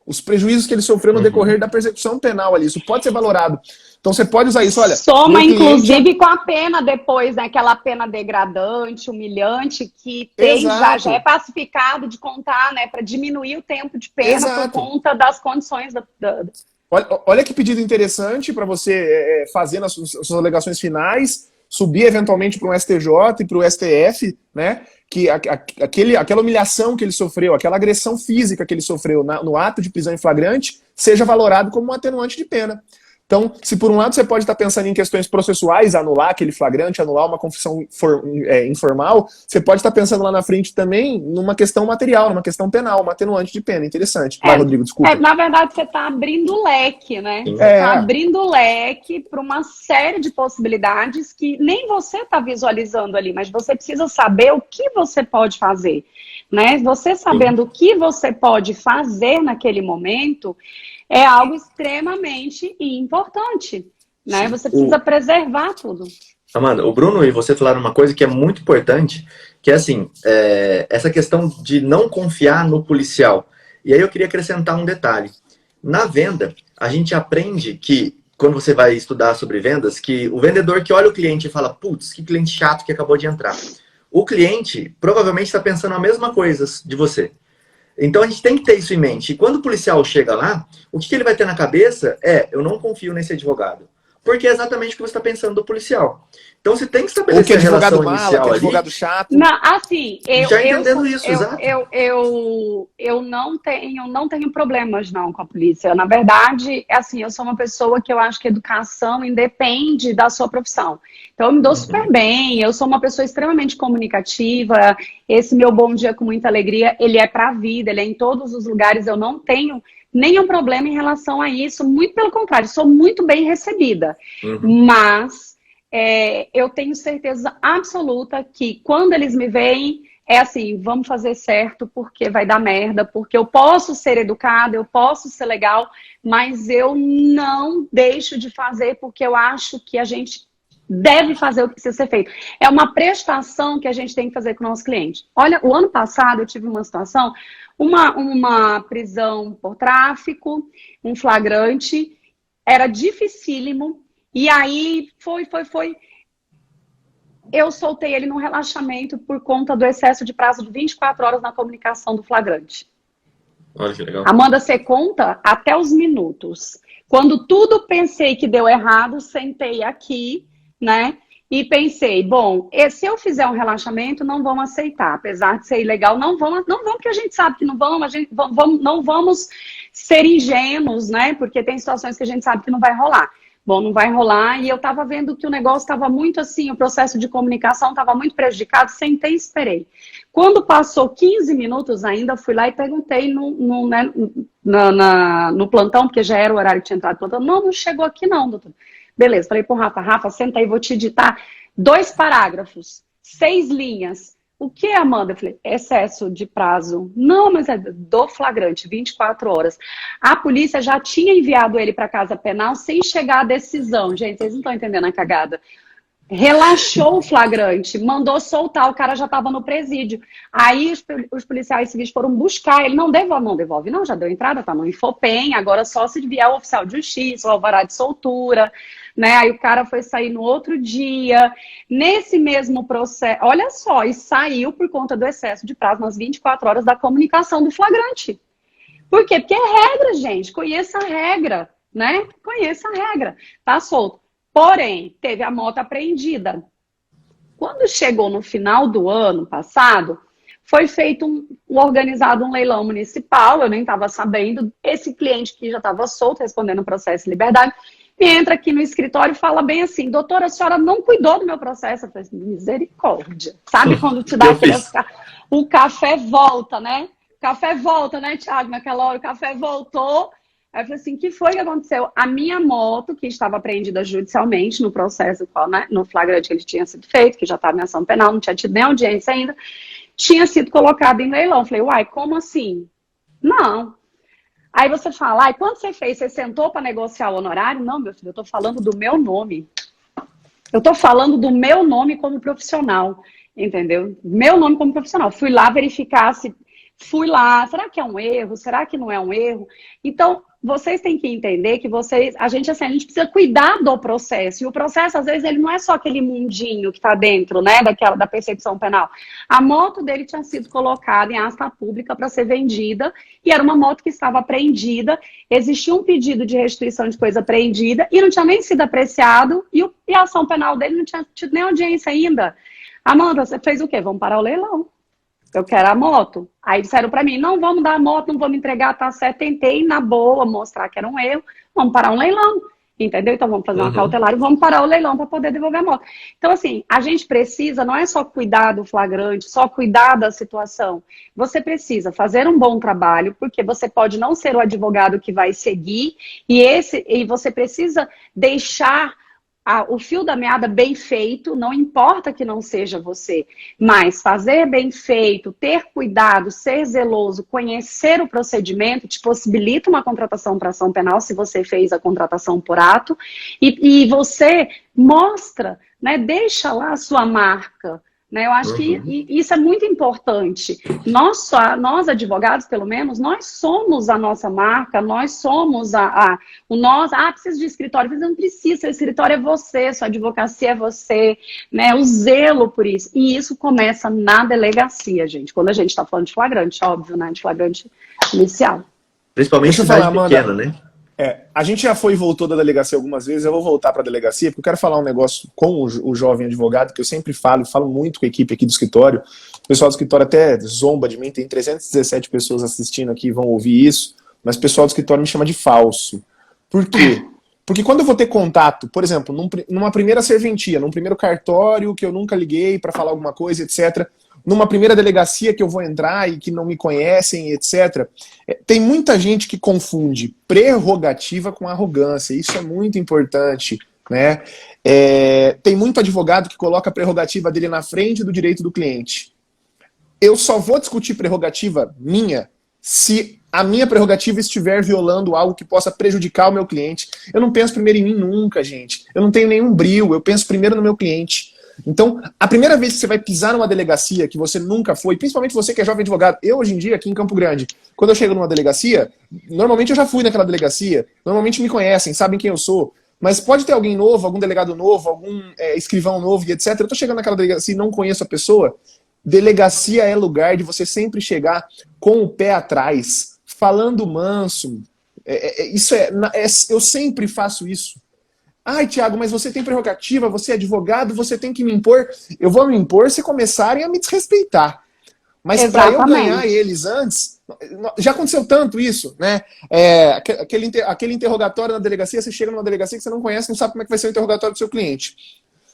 Os prejuízos que ele sofreu no decorrer da persecução penal ali, isso pode ser valorado. Então você pode usar isso, olha... Soma, inclusive, com a pena depois, né? Aquela pena degradante, humilhante, que tem, já é pacificado de contar, né? Para diminuir o tempo de pena por conta das condições da... Olha que pedido interessante para você fazer nas suas alegações finais, subir eventualmente para um STJ e para o STF, né? Que aquela humilhação que ele sofreu, aquela agressão física que ele sofreu no ato de prisão em flagrante, seja valorado como um atenuante de pena. Então, se por um lado você pode estar pensando em questões processuais, anular aquele flagrante, anular uma confissão informal, você pode estar pensando lá na frente também numa questão material, numa questão penal, uma atenuante de pena. Interessante. Vai, Rodrigo, desculpa. Na verdade, você está abrindo o leque, né? Você está abrindo o leque para uma série de possibilidades que nem você está visualizando ali, mas você precisa saber o que você pode fazer, né? Você sabendo o que você pode fazer naquele momento... é algo extremamente importante, né? Você precisa preservar tudo. Amanda, o Bruno e você falaram uma coisa que é muito importante, que é assim, essa questão de não confiar no policial. E aí eu queria acrescentar um detalhe. Na venda, a gente aprende que, quando você vai estudar sobre vendas, que o vendedor que olha o cliente e fala, putz, que cliente chato que acabou de entrar. O cliente provavelmente está pensando a mesma coisa de você. Então a gente tem que ter isso em mente. E quando o policial chega lá, o que ele vai ter na cabeça eu não confio nesse advogado. Porque é exatamente o que você está pensando do policial. Então você tem que estabelecer a relação inicial ali. Advogado chato. Não, assim, eu não tenho problemas não com a polícia. Na verdade, assim, eu sou uma pessoa que eu acho que a educação independe da sua profissão. Então eu me dou super bem, eu sou uma pessoa extremamente comunicativa, esse meu bom dia com muita alegria, ele é pra vida, ele é em todos os lugares, eu não tenho nenhum problema em relação a isso, muito pelo contrário, sou muito bem recebida. Mas eu tenho certeza absoluta que quando eles me veem, é assim, vamos fazer certo porque vai dar merda, porque eu posso ser educada, eu posso ser legal, mas eu não deixo de fazer porque eu acho que a gente deve fazer o que precisa ser feito. É uma prestação que a gente tem que fazer com o nosso cliente. Olha, o ano passado eu tive uma situação, uma prisão por tráfico, um flagrante, era dificílimo, e aí foi. Eu soltei ele num relaxamento por conta do excesso de prazo de 24 horas na comunicação do flagrante. Olha que legal. Amanda, você conta até os minutos. Quando tudo pensei que deu errado, sentei aqui, né? E pensei, bom, se eu fizer um relaxamento, não vão aceitar. Apesar de ser ilegal, não vão porque a gente sabe que não vão, não vamos ser ingênuos, né? Porque tem situações que a gente sabe que não vai rolar. Bom, não vai rolar, e eu estava vendo que o negócio estava muito assim, o processo de comunicação estava muito prejudicado, sentei e esperei. Quando passou 15 minutos ainda, fui lá e perguntei no plantão, porque já era o horário que tinha entrado no plantão, não chegou aqui não, doutor. Beleza, falei pro Rafa, senta aí, vou te ditar 2 parágrafos, 6 linhas. O que, Amanda? Eu falei, excesso de prazo. Não, mas é do flagrante, 24 horas. A polícia já tinha enviado ele para casa penal sem chegar à decisão. Gente, vocês não estão entendendo a cagada. Relaxou o flagrante, mandou soltar, o cara já estava no presídio. Aí os policiais civis foram buscar ele. Não devolve, não, já deu entrada, tá no Infopem, agora só se vier o oficial de justiça, o alvará de soltura, né? Aí o cara foi sair no outro dia. Nesse mesmo processo, olha só, e saiu por conta do excesso de prazo nas 24 horas da comunicação do flagrante. Por quê? Porque é regra, gente, conheça a regra, né? Conheça a regra, tá solto. Porém, teve a moto apreendida. Quando chegou no final do ano passado, foi feito organizado um leilão municipal, eu nem estava sabendo. Esse cliente que já estava solto, respondendo o processo de liberdade, entra aqui no escritório e fala bem assim: doutora, a senhora não cuidou do meu processo. Eu falei assim, misericórdia. Sabe quando te dá aquele... O café volta, né? O café volta, né, Thiago? Naquela hora o café voltou. Aí eu falei assim, o que foi que aconteceu? A minha moto, que estava apreendida judicialmente no processo, né, no flagrante que ele tinha sido feito, que já estava em ação penal, não tinha tido nem audiência ainda, tinha sido colocada em leilão. Eu falei, uai, como assim? Não. Aí você fala, quando você fez? Você sentou para negociar o honorário? Não, meu filho, eu estou falando do meu nome. Eu estou falando do meu nome como profissional, entendeu? Meu nome como profissional. Fui lá verificar se... será que é um erro? Será que não é um erro? Então, vocês têm que entender que a gente precisa cuidar do processo. E o processo, às vezes, ele não é só aquele mundinho que está dentro, né, da persecução penal. A moto dele tinha sido colocada em asta pública para ser vendida e era uma moto que estava apreendida. Existia um pedido de restituição de coisa apreendida e não tinha nem sido apreciado e a ação penal dele não tinha tido nem audiência ainda. Amanda, você fez o quê? Vamos parar o leilão. Eu quero a moto. Aí disseram para mim, não vamos dar a moto, não vamos entregar, tá certo. Tentei, na boa, mostrar que era um erro. Vamos parar um leilão, entendeu? Então vamos fazer uma cautelar e vamos parar o leilão para poder devolver a moto. Então, assim, a gente precisa, não é só cuidar do flagrante, só cuidar da situação. Você precisa fazer um bom trabalho, porque você pode não ser o advogado que vai seguir, e você precisa deixar o fio da meada bem feito, não importa que não seja você, mas fazer bem feito, ter cuidado, ser zeloso, conhecer o procedimento, te possibilita uma contratação para ação penal se você fez a contratação por ato, e você mostra, né, deixa lá a sua marca. Eu acho que isso é muito importante. Nós advogados, pelo menos, nós somos a nossa marca, nós somos preciso de escritório. Mas não precisa, seu escritório é você, sua advocacia é você, né? O zelo por isso. E isso começa na delegacia, gente. Quando a gente está falando de flagrante, óbvio, né? De flagrante inicial. Principalmente em cidade pequena, né? A gente já foi e voltou da delegacia algumas vezes, eu vou voltar para a delegacia, porque eu quero falar um negócio com o jovem advogado, que eu sempre falo muito com a equipe aqui do escritório. O pessoal do escritório até zomba de mim, tem 317 pessoas assistindo aqui, vão ouvir isso, mas o pessoal do escritório me chama de falso. Por quê? Porque quando eu vou ter contato, por exemplo, numa primeira serventia, num primeiro cartório que eu nunca liguei para falar alguma coisa, etc., numa primeira delegacia que eu vou entrar e que não me conhecem, etc. Tem muita gente que confunde prerrogativa com arrogância. Isso é muito importante, né? Tem muito advogado que coloca a prerrogativa dele na frente do direito do cliente. Eu só vou discutir prerrogativa minha se a minha prerrogativa estiver violando algo que possa prejudicar o meu cliente. Eu não penso primeiro em mim nunca, gente. Eu não tenho nenhum brio, eu penso primeiro no meu cliente. Então, a primeira vez que você vai pisar numa delegacia que você nunca foi, principalmente você que é jovem advogado, eu hoje em dia aqui em Campo Grande, quando eu chego numa delegacia, normalmente eu já fui naquela delegacia, normalmente me conhecem, sabem quem eu sou, mas pode ter alguém novo, algum delegado novo, algum escrivão novo e etc. Eu tô chegando naquela delegacia e não conheço a pessoa. Delegacia é lugar de você sempre chegar com o pé atrás, falando manso. Eu sempre faço isso. Ai, Thiago, mas você tem prerrogativa, você é advogado, você tem que me impor. Eu vou me impor se começarem a me desrespeitar. Mas para eu ganhar eles antes, já aconteceu tanto isso, né? Aquele interrogatório na delegacia, você chega numa delegacia que você não conhece, não sabe como é que vai ser o interrogatório do seu cliente.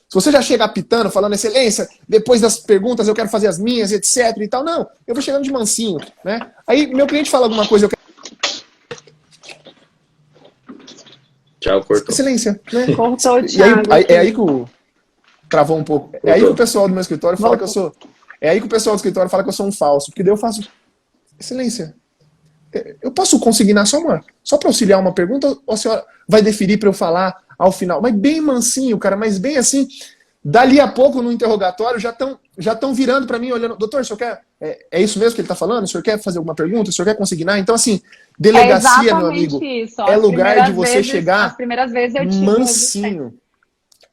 Se você já chega apitando, falando, excelência, depois das perguntas eu quero fazer as minhas, etc e tal, não, eu vou chegando de mansinho, né? Aí meu cliente fala alguma coisa, eu quero... Tchau, cortou. Excelência, né? Cortou, Thiago. É aí que o... Travou um pouco. É aí que o pessoal do meu escritório fala que eu sou... É aí que o pessoal do escritório fala que eu sou um falso, porque daí eu faço... Excelência, eu posso consignar só para auxiliar uma pergunta, ou a senhora vai deferir para eu falar ao final? Mas bem mansinho, cara, mas bem assim... Dali a pouco, no interrogatório, já estão virando para mim, olhando, doutor, o senhor quer... É isso mesmo que ele está falando? O senhor quer fazer alguma pergunta? O senhor quer consignar? Então, assim, delegacia, meu amigo, isso. é lugar de você chegar as primeiras vezes eu tive mansinho.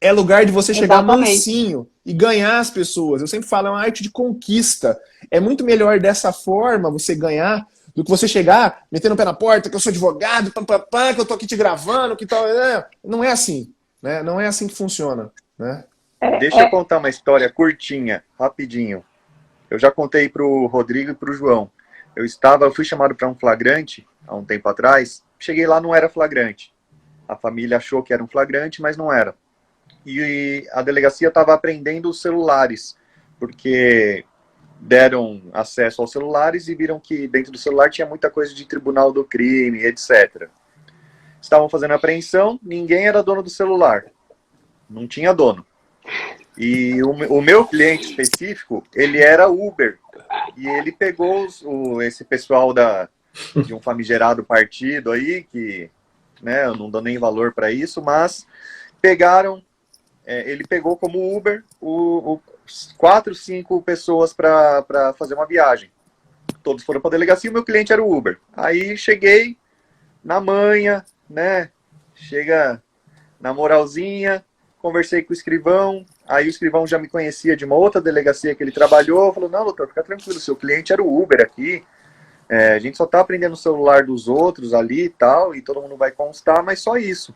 É lugar de você chegar Exatamente. mansinho e ganhar as pessoas. Eu sempre falo, é uma arte de conquista. É muito melhor dessa forma você ganhar do que você chegar metendo o pé na porta, que eu sou advogado, que eu tô aqui te gravando, que tal. Não é assim, né? Não é assim que funciona, né? Deixa eu contar uma história curtinha, rapidinho. Eu já contei pro Rodrigo e pro João. Eu fui chamado para um flagrante há um tempo atrás. Cheguei lá, não era flagrante. A família achou que era um flagrante, mas não era. E a delegacia estava apreendendo os celulares, porque deram acesso aos celulares e viram que dentro do celular tinha muita coisa de tribunal do crime, etc. Estavam fazendo a apreensão, ninguém era dono do celular. Não tinha dono. E o meu cliente específico, ele era Uber. E ele pegou esse pessoal de um famigerado partido aí, que, né, eu não dou nem valor para isso, mas pegaram, ele pegou como Uber 4, 5 pessoas para fazer uma viagem. Todos foram para a delegacia e o meu cliente era o Uber. Aí cheguei na manha, né, chega na moralzinha, conversei com o escrivão, aí o escrivão já me conhecia de uma outra delegacia que ele trabalhou, falou, não, doutor, fica tranquilo, seu cliente era o Uber aqui, a gente só tá aprendendo o celular dos outros ali e tal, e todo mundo vai constar, mas só isso.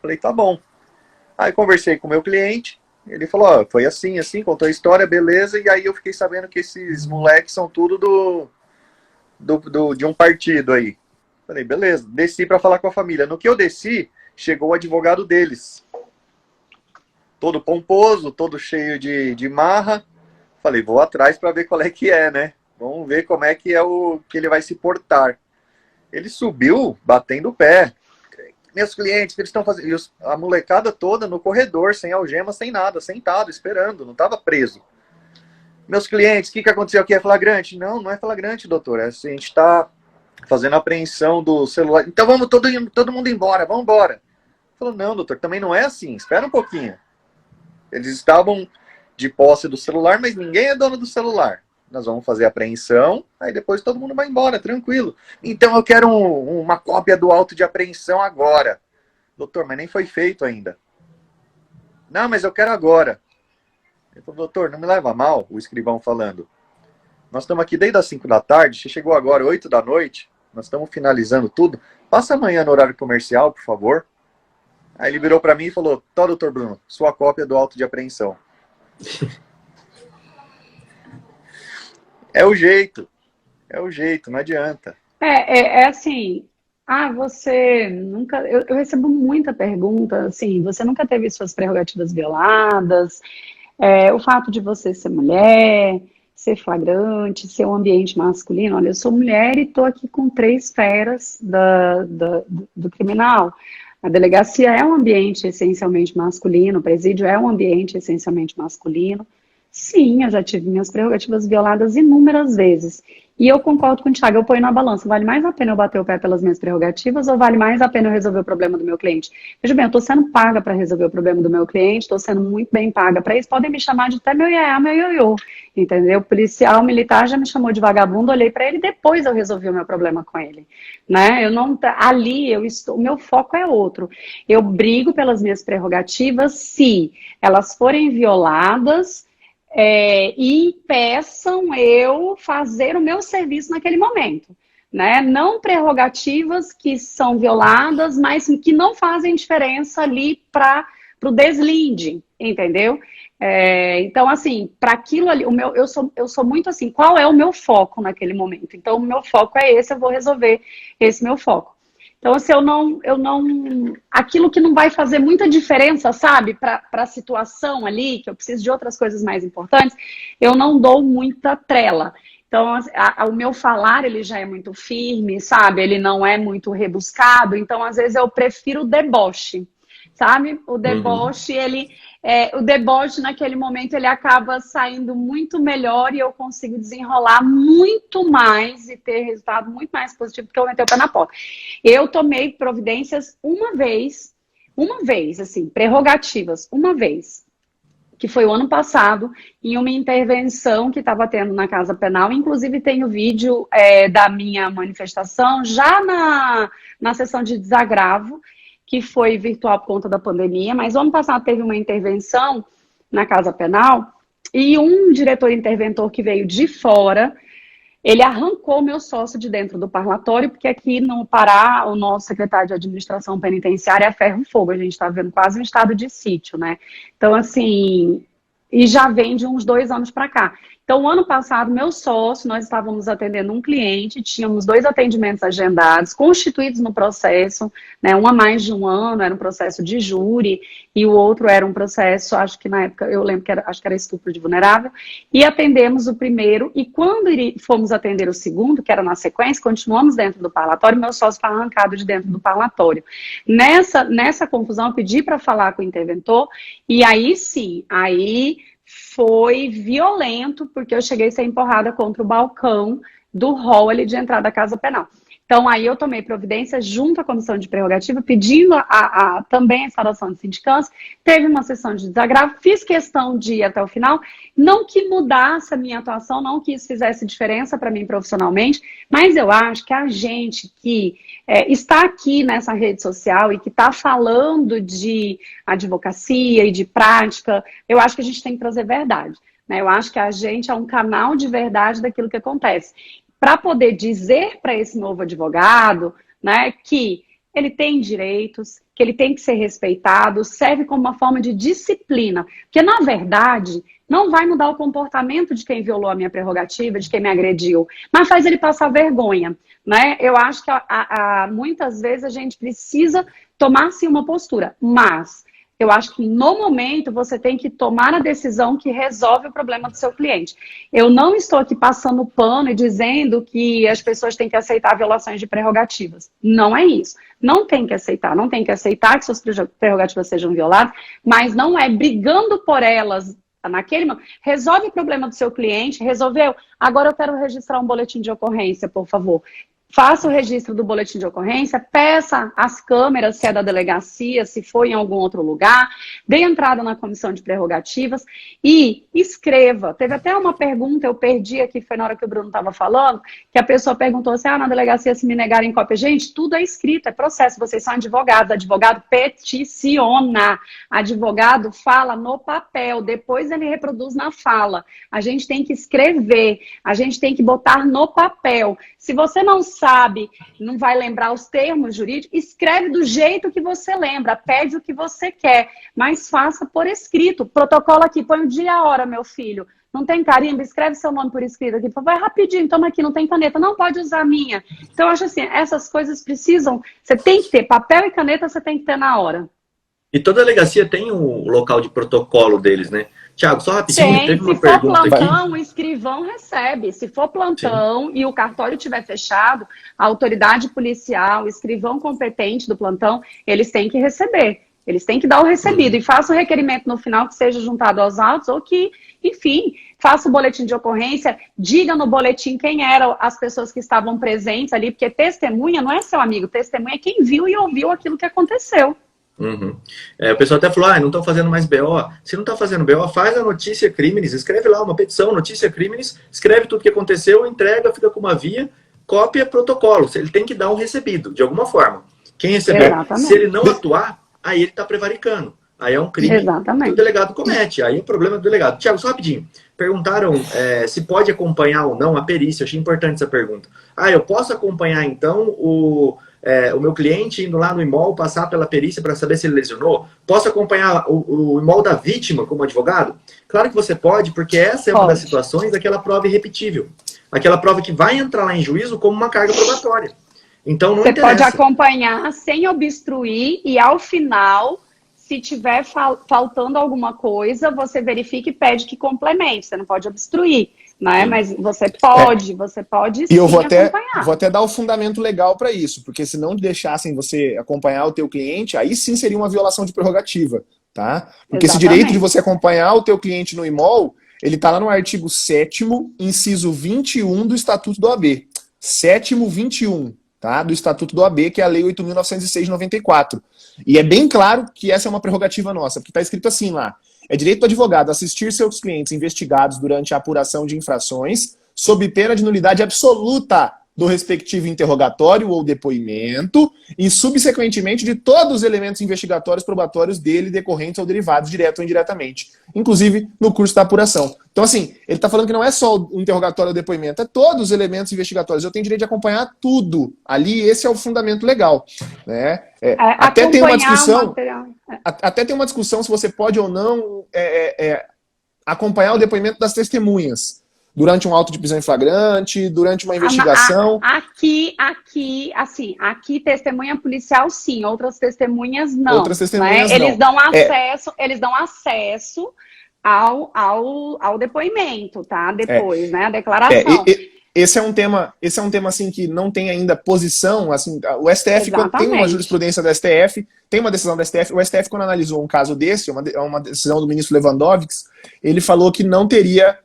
Falei, tá bom. Aí conversei com o meu cliente, ele falou, ó, foi assim, contou a história, beleza, e aí eu fiquei sabendo que esses moleques são tudo de um partido aí. Falei, beleza, desci pra falar com a família. No que eu desci, chegou o advogado deles. Todo pomposo, todo cheio de marra. Falei, vou atrás para ver qual é que é, né? Vamos ver como é que é que ele vai se portar. Ele subiu batendo o pé. Meus clientes, o que eles estão fazendo? E a molecada toda no corredor, sem algema, sem nada, sentado, esperando, não estava preso. Meus clientes, o que aconteceu aqui? É flagrante? Não, não é flagrante, doutor. A gente está fazendo a apreensão do celular. Então vamos todo mundo embora, vamos embora. Falou, não, doutor, também não é assim, espera um pouquinho. Eles estavam de posse do celular, mas ninguém é dono do celular. Nós vamos fazer a apreensão, aí depois todo mundo vai embora, tranquilo. Então eu quero uma cópia do auto de apreensão agora. Doutor, mas nem foi feito ainda. Não, mas eu quero agora. Ele falou, doutor, não me leva a mal, o escrivão falando. Nós estamos aqui desde as 5 da tarde, você chegou agora 8 da noite, nós estamos finalizando tudo. Passa amanhã no horário comercial, por favor. Aí ele virou para mim e falou, tá, doutor Bruno, sua cópia do auto de apreensão. É o jeito, não adianta. É assim, você nunca... Eu recebo muita pergunta, assim, você nunca teve suas prerrogativas violadas, o fato de você ser mulher, ser flagrante, ser um ambiente masculino. Olha, eu sou mulher e estou aqui com 3 feras do criminal. A delegacia é um ambiente essencialmente masculino, o presídio é um ambiente essencialmente masculino. Sim, eu já tive minhas prerrogativas violadas inúmeras vezes. E eu concordo com o Thiago, eu ponho na balança. Vale mais a pena eu bater o pé pelas minhas prerrogativas ou vale mais a pena eu resolver o problema do meu cliente? Veja bem, eu estou sendo paga para resolver o problema do meu cliente, estou sendo muito bem paga para isso. Podem me chamar de até meu iaiá, meu ioiô. Entendeu? O policial militar já me chamou de vagabundo, olhei para ele, depois eu resolvi o meu problema com ele. Né? O meu foco é outro. Eu brigo pelas minhas prerrogativas se elas forem violadas. E peçam eu fazer o meu serviço naquele momento, né? Não prerrogativas que são violadas, mas que não fazem diferença ali para o deslinde, entendeu? Então, assim, para aquilo ali, eu sou muito assim, qual é o meu foco naquele momento? Então, o meu foco é esse, eu vou resolver esse meu foco. Então, assim, aquilo que não vai fazer muita diferença, sabe, para a situação ali, que eu preciso de outras coisas mais importantes, eu não dou muita trela. Então, o meu falar, ele já é muito firme, sabe, ele não é muito rebuscado, então, às vezes, eu prefiro o deboche, sabe, o deboche, o deboche naquele momento, ele acaba saindo muito melhor e eu consigo desenrolar muito mais e ter resultado muito mais positivo porque eu meti o pé na porta. Eu tomei providências uma vez, assim, prerrogativas, uma vez, que foi o ano passado, em uma intervenção que estava tendo na Casa Penal. Inclusive, tem o vídeo da minha manifestação já na sessão de desagravo, que foi virtual por conta da pandemia, mas o ano passado teve uma intervenção na Casa Penal e um diretor interventor que veio de fora, ele arrancou meu sócio de dentro do parlatório, porque aqui no Pará, o nosso secretário de administração penitenciária é ferro e fogo, a gente está vendo quase um estado de sítio, né? Então, assim, e já vem de uns 2 anos para cá. Então, o ano passado, meu sócio, nós estávamos atendendo um cliente, tínhamos 2 atendimentos agendados, constituídos no processo, né, um há mais de 1 ano, era um processo de júri, e o outro era um processo, acho que na época, eu lembro que acho que era estupro de vulnerável, e atendemos o primeiro, e quando fomos atender o segundo, que era na sequência, continuamos dentro do parlatório, meu sócio foi arrancado de dentro do parlatório. Nessa confusão, eu pedi para falar com o interventor, e aí sim, foi violento, porque eu cheguei a ser empurrada contra o balcão do hall ali de entrada da Casa Penal. Então, aí eu tomei providência junto à comissão de prerrogativa, pedindo também a instalação de sindicância, teve uma sessão de desagravo, fiz questão de ir até o final, não que mudasse a minha atuação, não que isso fizesse diferença para mim profissionalmente, mas eu acho que a gente que está aqui nessa rede social e que está falando de advocacia e de prática, eu acho que a gente tem que trazer verdade, né? Eu acho que a gente é um canal de verdade daquilo que acontece. Para poder dizer para esse novo advogado, né, que ele tem direitos, que ele tem que ser respeitado, serve como uma forma de disciplina. Porque, na verdade, não vai mudar o comportamento de quem violou a minha prerrogativa, de quem me agrediu, mas faz ele passar vergonha, né? Eu acho que muitas vezes a gente precisa tomar, sim, uma postura, mas eu acho que no momento você tem que tomar a decisão que resolve o problema do seu cliente. Eu não estou aqui passando pano e dizendo que as pessoas têm que aceitar violações de prerrogativas. Não é isso. Não tem que aceitar. Não tem que aceitar que suas prerrogativas sejam violadas, mas não é brigando por elas naquele momento. Resolve o problema do seu cliente, resolveu? Agora eu quero registrar um boletim de ocorrência, por favor. Faça o registro do boletim de ocorrência, peça as câmeras, se é da delegacia, se foi em algum outro lugar, dê entrada na comissão de prerrogativas e escreva. Teve até uma pergunta, eu perdi aqui, foi na hora que o Bruno estava falando, que a pessoa perguntou assim, na delegacia se me negarem cópia. Gente, tudo é escrito, é processo, vocês são advogados, advogado peticiona, advogado fala no papel, depois ele reproduz na fala. A gente tem que escrever, a gente tem que botar no papel. Se você não sabe, não vai lembrar os termos jurídicos, escreve do jeito que você lembra, pede o que você quer, mas faça por escrito. Protocolo aqui, põe o dia e a hora, meu filho. Não tem carimbo? Escreve seu nome por escrito aqui. Vai rapidinho, toma aqui, não tem caneta. Não pode usar a minha. Então, eu acho assim, essas coisas precisam... Você tem que ter papel e caneta, você tem que ter na hora. E toda delegacia tem um local de protocolo deles, né? Tiago, só rapidinho, teve uma pergunta aqui. Se for plantão, o escrivão recebe. Se for plantão e o cartório estiver fechado, a autoridade policial, o escrivão competente do plantão, eles têm que receber. Eles têm que dar o recebido. E faça o requerimento no final que seja juntado aos autos ou que, enfim, faça o boletim de ocorrência, diga no boletim quem eram as pessoas que estavam presentes ali, porque testemunha não é seu amigo, testemunha é quem viu e ouviu aquilo que aconteceu. Uhum. O pessoal até falou, não estão fazendo mais BO. Se não está fazendo BO, faz a notícia crimes, escreve lá uma petição, notícia crimes, escreve tudo que aconteceu, entrega, fica com uma via, cópia, protocolo. Ele tem que dar um recebido, de alguma forma. Quem recebeu, Exatamente. Se ele não atuar, aí ele está prevaricando. Aí é um crime Exatamente. que o delegado comete. Aí é o problema do delegado. Tiago, só rapidinho. Perguntaram se pode acompanhar ou não a perícia. Eu achei importante essa pergunta. Eu posso acompanhar, então, o meu cliente indo lá no imol, passar pela perícia para saber se ele lesionou? Posso acompanhar o imol da vítima como advogado? Claro que você pode, porque essa é uma das situações daquela prova irrepetível. Aquela prova que vai entrar lá em juízo como uma carga probatória. Então, não interessa. Você pode acompanhar sem obstruir e, ao final, se tiver faltando alguma coisa, você verifica e pede que complemente. Você não pode obstruir, né? Mas você pode sim, e eu vou até dar o fundamento legal para isso, porque se não deixassem você acompanhar o teu cliente, aí sim seria uma violação de prerrogativa, tá? Porque esse direito de você acompanhar o teu cliente no imol, ele tá lá no artigo 7º, inciso 21 do Estatuto do OAB. 7º, 21. Tá? Do Estatuto do OAB, que é a Lei 8.906 de 94. E é bem claro que essa é uma prerrogativa nossa, porque está escrito assim lá, É direito do advogado assistir seus clientes investigados durante a apuração de infrações, sob pena de nulidade absoluta do respectivo interrogatório ou depoimento e, subsequentemente, de todos os elementos investigatórios probatórios dele decorrentes ou derivados, direto ou indiretamente, inclusive no curso da apuração. Então, assim, ele está falando que não é só o interrogatório ou depoimento, é todos os elementos investigatórios. Eu tenho direito de acompanhar tudo. Ali, esse é o fundamento legal. Né? Até tem uma discussão. Até tem uma discussão se você pode ou não acompanhar o depoimento das testemunhas. Durante um auto de prisão em flagrante, durante uma investigação. Aqui, testemunha policial, sim. Outras testemunhas, não. Outras testemunhas, né? Eles dão acesso ao depoimento, tá? Depois, né? A declaração. Esse é um tema assim, que não tem ainda posição. Assim, o STF, quando tem uma jurisprudência do STF, tem uma decisão do STF. O STF, quando analisou um caso desse, uma decisão do ministro Lewandowski, ele falou que não teria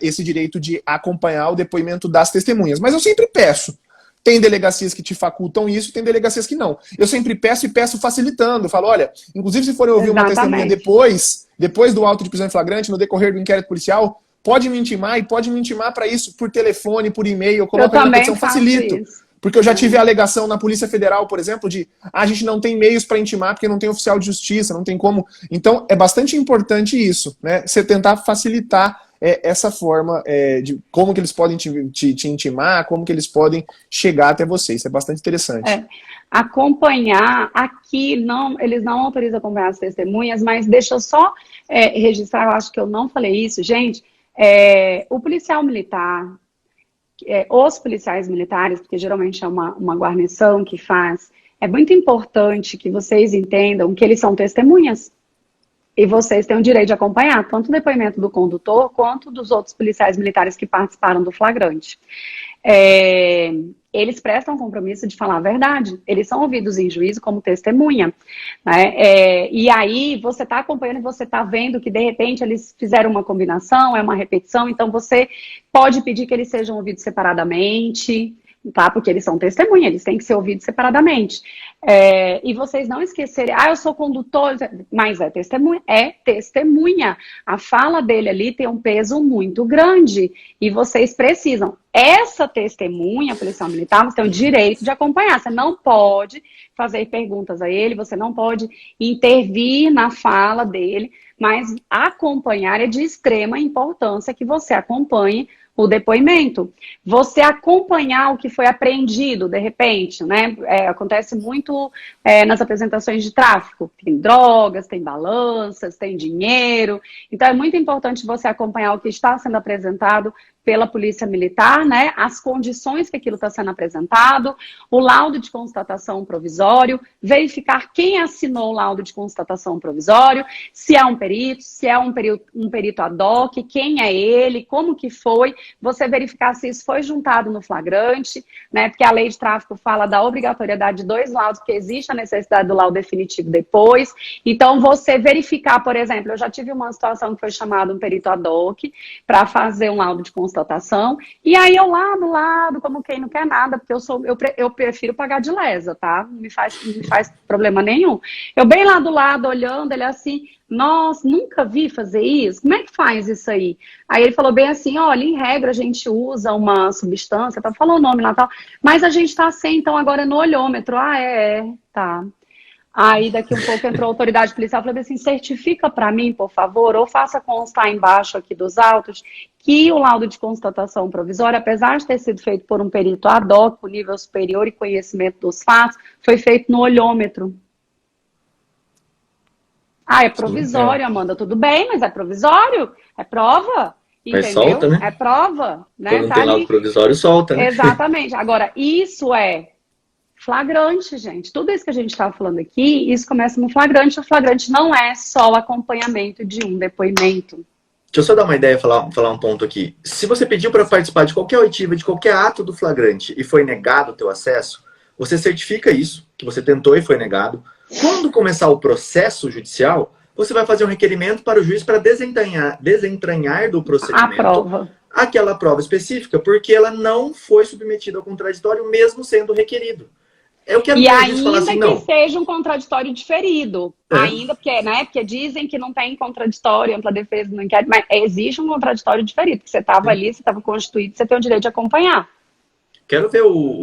esse direito de acompanhar o depoimento das testemunhas. Mas eu sempre peço. Tem delegacias que te facultam isso, tem delegacias que não. Eu sempre peço e peço facilitando. Falo, olha, inclusive se forem ouvir uma testemunha depois do auto de prisão em flagrante, no decorrer do inquérito policial, pode me intimar e pode me intimar para isso por telefone, por e-mail. Eu coloco na petição, facilito. Isso. Porque eu já tive a alegação na Polícia Federal, por exemplo, de a gente não tem meios para intimar porque não tem oficial de justiça, não tem como. Então, é bastante importante isso, né? Você tentar facilitar essa forma de como que eles podem te intimar, como que eles podem chegar até você. Isso é bastante interessante. Acompanhar, aqui, eles não autorizam acompanhar as testemunhas, mas deixa eu só registrar, eu acho que eu não falei isso, gente, o policial militar, os policiais militares, porque geralmente é uma guarnição que faz, é muito importante que vocês entendam que eles são testemunhas. E vocês têm o direito de acompanhar tanto o depoimento do condutor quanto dos outros policiais militares que participaram do flagrante. Eles prestam compromisso de falar a verdade. Eles são ouvidos em juízo como testemunha. Né? E aí você está acompanhando e você está vendo que de repente eles fizeram uma combinação, é uma repetição, então você pode pedir que eles sejam ouvidos separadamente, tá? Porque eles são testemunha, eles têm que ser ouvidos separadamente. E vocês não esquecerem, eu sou condutor, mas é testemunha. A fala dele ali tem um peso muito grande e vocês precisam. Essa testemunha policial militar, você tem o direito de acompanhar. Você não pode fazer perguntas a ele, você não pode intervir na fala dele, mas acompanhar é de extrema importância que você acompanhe o depoimento. Você acompanhar o que foi apreendido, de repente, né? Acontece muito nas apresentações de tráfico. Tem drogas, tem balanças, tem dinheiro. Então, é muito importante você acompanhar o que está sendo apresentado pela Polícia Militar, né? As condições que aquilo está sendo apresentado, o laudo de constatação provisório, verificar quem assinou o laudo de constatação provisório, se é um perito, se é um perito ad hoc, quem é ele, como que foi, você verificar se isso foi juntado no flagrante, né? Porque a lei de tráfico fala da obrigatoriedade de 2 laudos, porque existe a necessidade do laudo definitivo depois. Então, você verificar, por exemplo, eu já tive uma situação que foi chamado um perito ad hoc para fazer um laudo de constatação, e aí eu lá do lado, como quem não quer nada, porque eu prefiro pagar de lesa, tá? Não me faz problema nenhum. Eu bem lá do lado, olhando, ele assim, nossa, nunca vi fazer isso, como é que faz isso aí? Aí ele falou bem assim, olha, em regra a gente usa uma substância, falou o nome lá, tal, mas a gente tá sem, então agora é no olhômetro. Tá. Aí, daqui um pouco, entrou a autoridade policial e falou assim, certifica para mim, por favor, ou faça constar embaixo aqui dos autos, que o laudo de constatação provisória, apesar de ter sido feito por um perito ad hoc, com nível superior e conhecimento dos fatos, foi feito no olhômetro. É provisório, Amanda, tudo bem, mas é provisório, é prova. Entendeu? Mas solta, né? É prova. Né? Quando não tem laudo provisório, solta, né? Exatamente. Agora, isso é flagrante, gente. Tudo isso que a gente está falando aqui, isso começa no flagrante. O flagrante não é só o acompanhamento de um depoimento. Deixa eu só dar uma ideia, falar um ponto aqui. Se você pediu para participar de qualquer oitiva, de qualquer ato do flagrante e foi negado o teu acesso, você certifica isso, que você tentou e foi negado. Quando começar o processo judicial, você vai fazer um requerimento para o juiz para desentranhar do procedimento aquela prova específica, porque ela não foi submetida ao contraditório, mesmo sendo requerido. Eu quero E ver o juiz falar ainda assim, que não. seja um contraditório diferido, É. ainda porque, né, porque dizem que não tem contraditório, ampla defesa no inquérito, mas existe um contraditório diferido, que você estava ali, você estava constituído, você tem o direito de acompanhar. Quero ver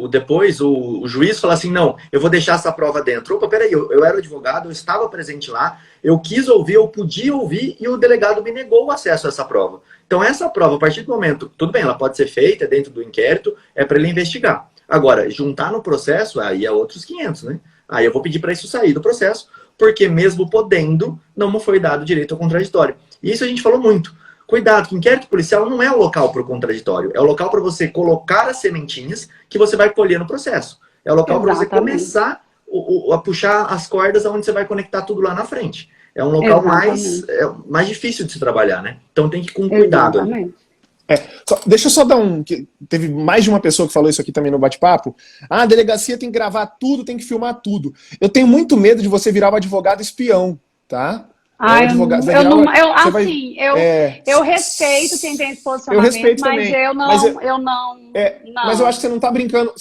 depois o juiz falar assim, não, eu vou deixar essa prova dentro. Opa, peraí, eu era advogado, eu estava presente lá, eu quis ouvir, eu podia ouvir e o delegado me negou o acesso a essa prova. Então essa prova, a partir do momento, tudo bem, ela pode ser feita dentro do inquérito, é para ele investigar. Agora, juntar no processo, aí é outros 500, né? Aí eu vou pedir para isso sair do processo, porque mesmo podendo, não me foi dado direito ao contraditório. E isso a gente falou muito. Cuidado, que inquérito policial não é o local para o contraditório. É o local para você colocar as sementinhas que você vai colher no processo. É o local para você começar a puxar as cordas onde você vai conectar tudo lá na frente. É um local mais difícil de se trabalhar, né? Então tem que ir com cuidado. Deixa eu só dar Teve mais de uma pessoa que falou isso aqui também no bate-papo. A delegacia tem que gravar tudo, tem que filmar tudo. Eu tenho muito medo de você virar o advogado espião, tá? Eu respeito quem tem esse posicionamento, mas eu não. Mas eu acho que você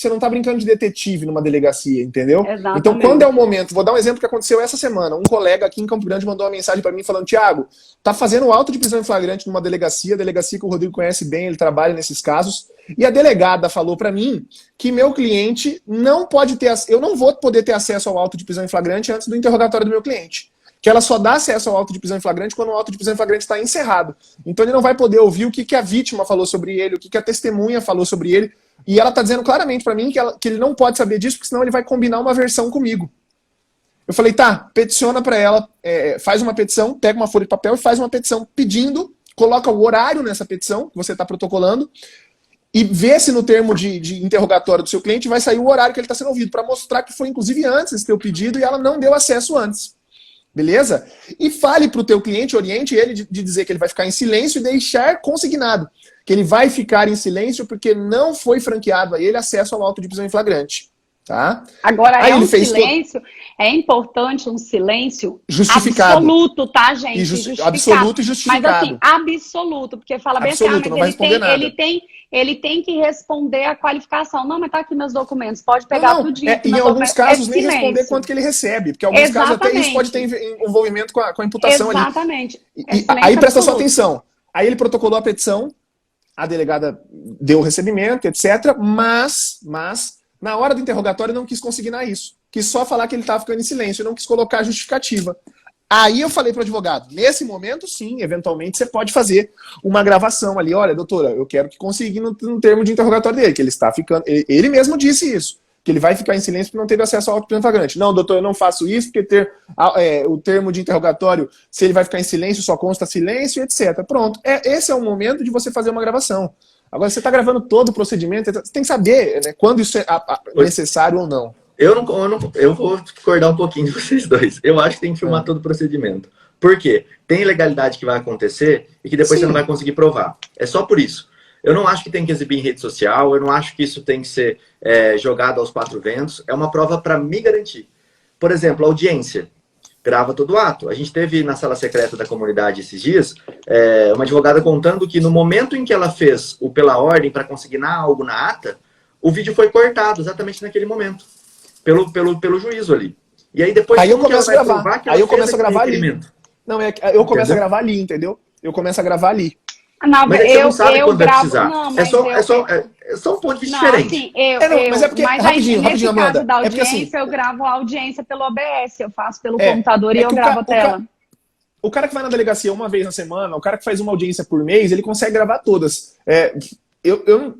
não tá brincando de detetive numa delegacia, entendeu? Exatamente. Então, quando é o momento, vou dar um exemplo que aconteceu essa semana. Um colega aqui em Campo Grande mandou uma mensagem para mim falando: Thiago, tá fazendo auto de prisão em flagrante numa delegacia que o Rodrigo conhece bem, ele trabalha nesses casos. E a delegada falou para mim que meu cliente eu não vou poder ter acesso ao auto de prisão em flagrante antes do interrogatório do meu cliente. Que ela só dá acesso ao auto de prisão em flagrante quando o auto de prisão em flagrante está encerrado. Então ele não vai poder ouvir o que a vítima falou sobre ele, o que a testemunha falou sobre ele. E ela está dizendo claramente para mim que ele não pode saber disso, porque senão ele vai combinar uma versão comigo. Eu falei, tá, peticiona para ela, faz uma petição, pega uma folha de papel e faz uma petição pedindo, coloca o horário nessa petição que você está protocolando e vê se no termo de interrogatório do seu cliente vai sair o horário que ele está sendo ouvido, para mostrar que foi inclusive antes esse teu pedido e ela não deu acesso antes. Beleza? E fale para o teu cliente, oriente ele de dizer que ele vai ficar em silêncio e deixar consignado que ele vai ficar em silêncio porque não foi franqueado a ele acesso ao auto de prisão em flagrante. Tá? Agora, é importante um silêncio justificado. Absoluto, tá, gente? Absoluto e justificado. Mas assim, absoluto, porque fala bem absoluto, assim, ele tem que responder a qualificação. Não, mas tá aqui meus documentos, pode pegar tudo isso. Em alguns casos nem responder quanto que ele recebe, porque em alguns casos até isso pode ter envolvimento com a imputação ali. Exatamente. Aí presta sua atenção. Aí ele protocolou a petição, a delegada deu o recebimento, etc. Mas na hora do interrogatório não quis consignar isso. Quis só falar que ele estava ficando em silêncio, não quis colocar a justificativa. Aí eu falei para o advogado, nesse momento sim, eventualmente você pode fazer uma gravação ali. Olha, doutora, eu quero que consiga no termo de interrogatório dele, que ele está ficando... Ele mesmo disse isso, que ele vai ficar em silêncio porque não teve acesso ao auto de prisão em flagrante. Não, doutor, eu não faço isso porque o termo de interrogatório, se ele vai ficar em silêncio, só consta silêncio, etc. Pronto, esse é o momento de você fazer uma gravação. Agora, você está gravando todo o procedimento, você tem que saber, né, quando isso é necessário ou não. Eu vou discordar um pouquinho de vocês dois. Eu acho que tem que filmar todo o procedimento. Por quê? Tem ilegalidade que vai acontecer e que depois você não vai conseguir provar. É só por isso. Eu não acho que tem que exibir em rede social, eu não acho que isso tem que ser jogado aos quatro ventos. É uma prova para me garantir. Por exemplo, a audiência. Grava todo o ato. A gente teve na sala secreta da comunidade esses dias, uma advogada contando que no momento em que ela fez o pela ordem para consignar algo na ata, o vídeo foi cortado exatamente naquele momento, pelo juízo ali. E aí depois eu começo a gravar. Aí eu começo a gravar ali. Não, eu começo a gravar ali, entendeu? Eu começo a gravar ali. Não, mas você não sabe quando vai precisar. É só um ponto de vista diferente. Assim, mas é porque, rapidinho, Amanda. Da audiência, assim, eu gravo a audiência pelo OBS, eu faço pelo computador e eu gravo a tela. O cara que vai na delegacia uma vez na semana, o cara que faz uma audiência por mês, ele consegue gravar todas. Eu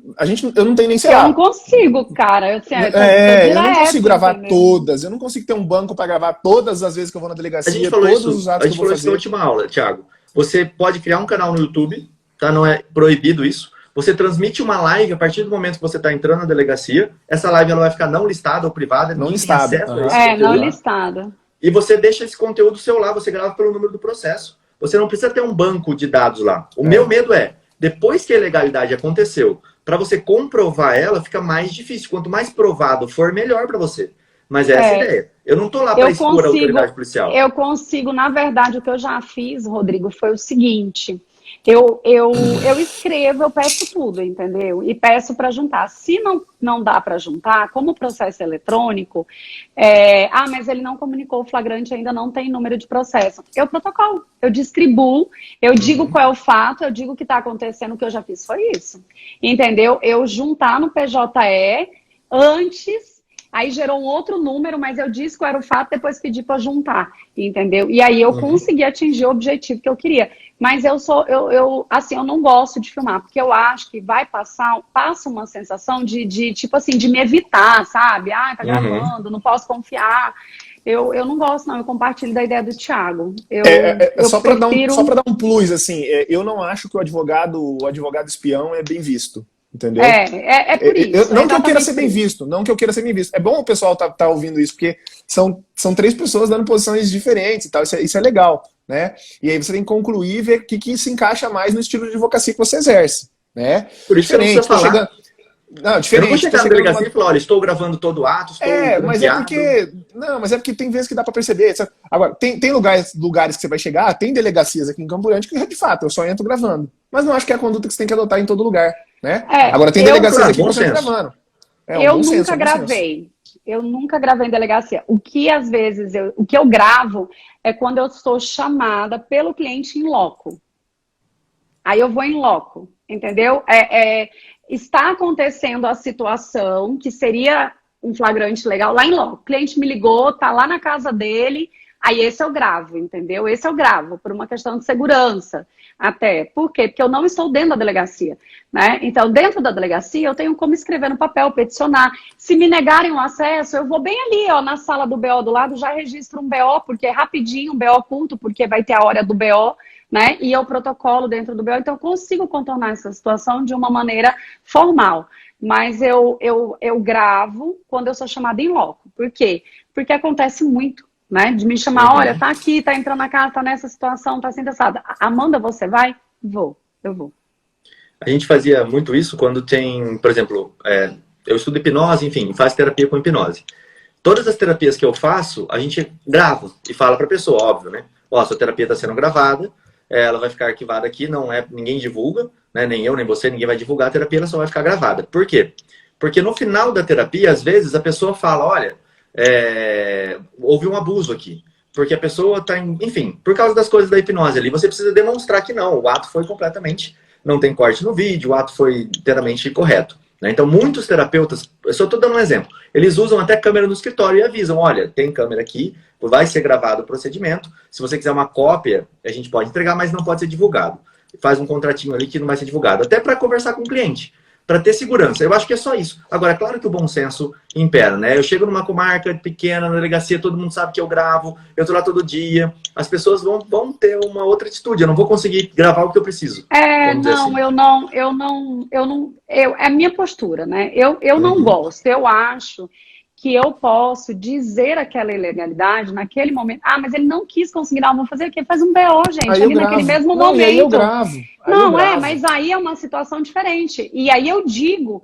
não tenho nem, sei lá. Eu não consigo, cara. Eu não consigo gravar todas. Eu não consigo ter um banco para gravar todas as vezes que eu vou na delegacia, todos os atos que eu vou fazer. A gente falou isso na última aula, Thiago. Você pode criar um canal no YouTube, tá? Não é proibido isso. Você transmite uma live a partir do momento que você está entrando na delegacia. Essa live ela vai ficar não listada ou privada. Não listada. Não listada. E você deixa esse conteúdo seu lá, você grava pelo número do processo. Você não precisa ter um banco de dados lá. O meu medo depois que a ilegalidade aconteceu, para você comprovar ela, fica mais difícil. Quanto mais provado for, melhor para você. Mas essa é a ideia. Eu não tô lá para expor a autoridade policial. Eu consigo, na verdade, o que eu já fiz, Rodrigo, foi o seguinte. Eu escrevo, eu peço tudo, entendeu? E peço para juntar. Se não dá para juntar, como o processo é eletrônico, mas ele não comunicou o flagrante, ainda não tem número de processo. Eu protocolo, eu distribuo, eu digo qual é o fato, eu digo o que está acontecendo, o que eu já fiz foi isso. Entendeu? Eu juntar no PJE antes. Aí gerou um outro número, mas eu disse qual era o fato, depois pedi para juntar, entendeu? E aí eu consegui atingir o objetivo que eu queria. Mas eu não gosto de filmar, porque eu acho que passa uma sensação de tipo assim, de me evitar, sabe? Tá gravando, não posso confiar. Eu não gosto, não. Eu compartilho da ideia do Thiago. Só para dar um plus, assim, eu não acho que o advogado espião é bem visto. Entendeu? É por isso. Não que eu queira ser bem visto, É bom o pessoal tá ouvindo isso, porque são 3 pessoas dando posições diferentes e tal, isso é legal, né? E aí você tem que concluir e ver o que se encaixa mais no estilo de advocacia que você exerce, né? Por isso diferente, que você não precisa falar. Não, diferente. Eu não vou chegar na delegacia e falar, olha, estou gravando todo o ato, mas é porque tem vezes que dá para perceber. Sabe? Agora, tem lugares que você vai chegar, tem delegacias aqui em Campo Grande que, de fato, eu só entro gravando. Mas não acho que é a conduta que você tem que adotar em todo lugar, né? Agora, tem delegacias aqui que você entra gravando. Eu nunca gravei em delegacia. O que, às vezes, o que eu gravo é quando eu sou chamada pelo cliente em loco. Aí eu vou em loco, entendeu? Está acontecendo a situação que seria um flagrante legal lá em loco. O cliente me ligou, tá lá na casa dele, aí esse eu gravo, entendeu? Esse eu gravo, por uma questão de segurança até. Por quê? Porque eu não estou dentro da delegacia, né? Então, dentro da delegacia, eu tenho como escrever no papel, peticionar. Se me negarem o acesso, eu vou bem ali, ó, na sala do BO do lado, já registro um BO, porque é rapidinho, um BO curto, porque vai ter a hora do BO, né? E eu protocolo dentro do BO, então eu consigo contornar essa situação de uma maneira formal. Mas eu gravo quando eu sou chamada em loco. Por quê? Porque acontece muito, né? De me chamar, olha, tá aqui, tá entrando na casa, tá nessa situação, tá sentenciada. Amanda, você vai? Eu vou. A gente fazia muito isso quando tem, por exemplo, eu estudo hipnose, enfim, faço terapia com hipnose. Todas as terapias que eu faço, a gente grava e fala pra pessoa, óbvio, né? Ó, sua terapia está sendo gravada, ela vai ficar arquivada aqui, ninguém divulga, né? Nem eu, nem você, ninguém vai divulgar a terapia, ela só vai ficar gravada. Por quê? Porque no final da terapia, às vezes, a pessoa fala, olha, houve um abuso aqui. Porque a pessoa está, enfim, por causa das coisas da hipnose ali, você precisa demonstrar que não, o ato foi completamente, não tem corte no vídeo, o ato foi inteiramente correto. Né? Então, muitos terapeutas, eu só estou dando um exemplo, eles usam até câmera no escritório e avisam, olha, tem câmera aqui, vai ser gravado o procedimento, se você quiser uma cópia, a gente pode entregar, mas não pode ser divulgado. Faz um contratinho ali que não vai ser divulgado, até para conversar com o cliente, para ter segurança. Eu acho que é só isso. Agora, é claro que o bom senso impera, né? Eu chego numa comarca pequena, na delegacia, todo mundo sabe que eu gravo, eu tô lá todo dia, as pessoas vão ter uma outra atitude, eu não vou conseguir gravar o que eu preciso. É a minha postura, né? Eu não gosto, eu acho que eu posso dizer aquela ilegalidade naquele momento. Mas ele não quis consignar, vou fazer o quê? Faz um BO, gente, ali naquele mesmo momento. Aí eu gravo. Mas aí é uma situação diferente. E aí eu digo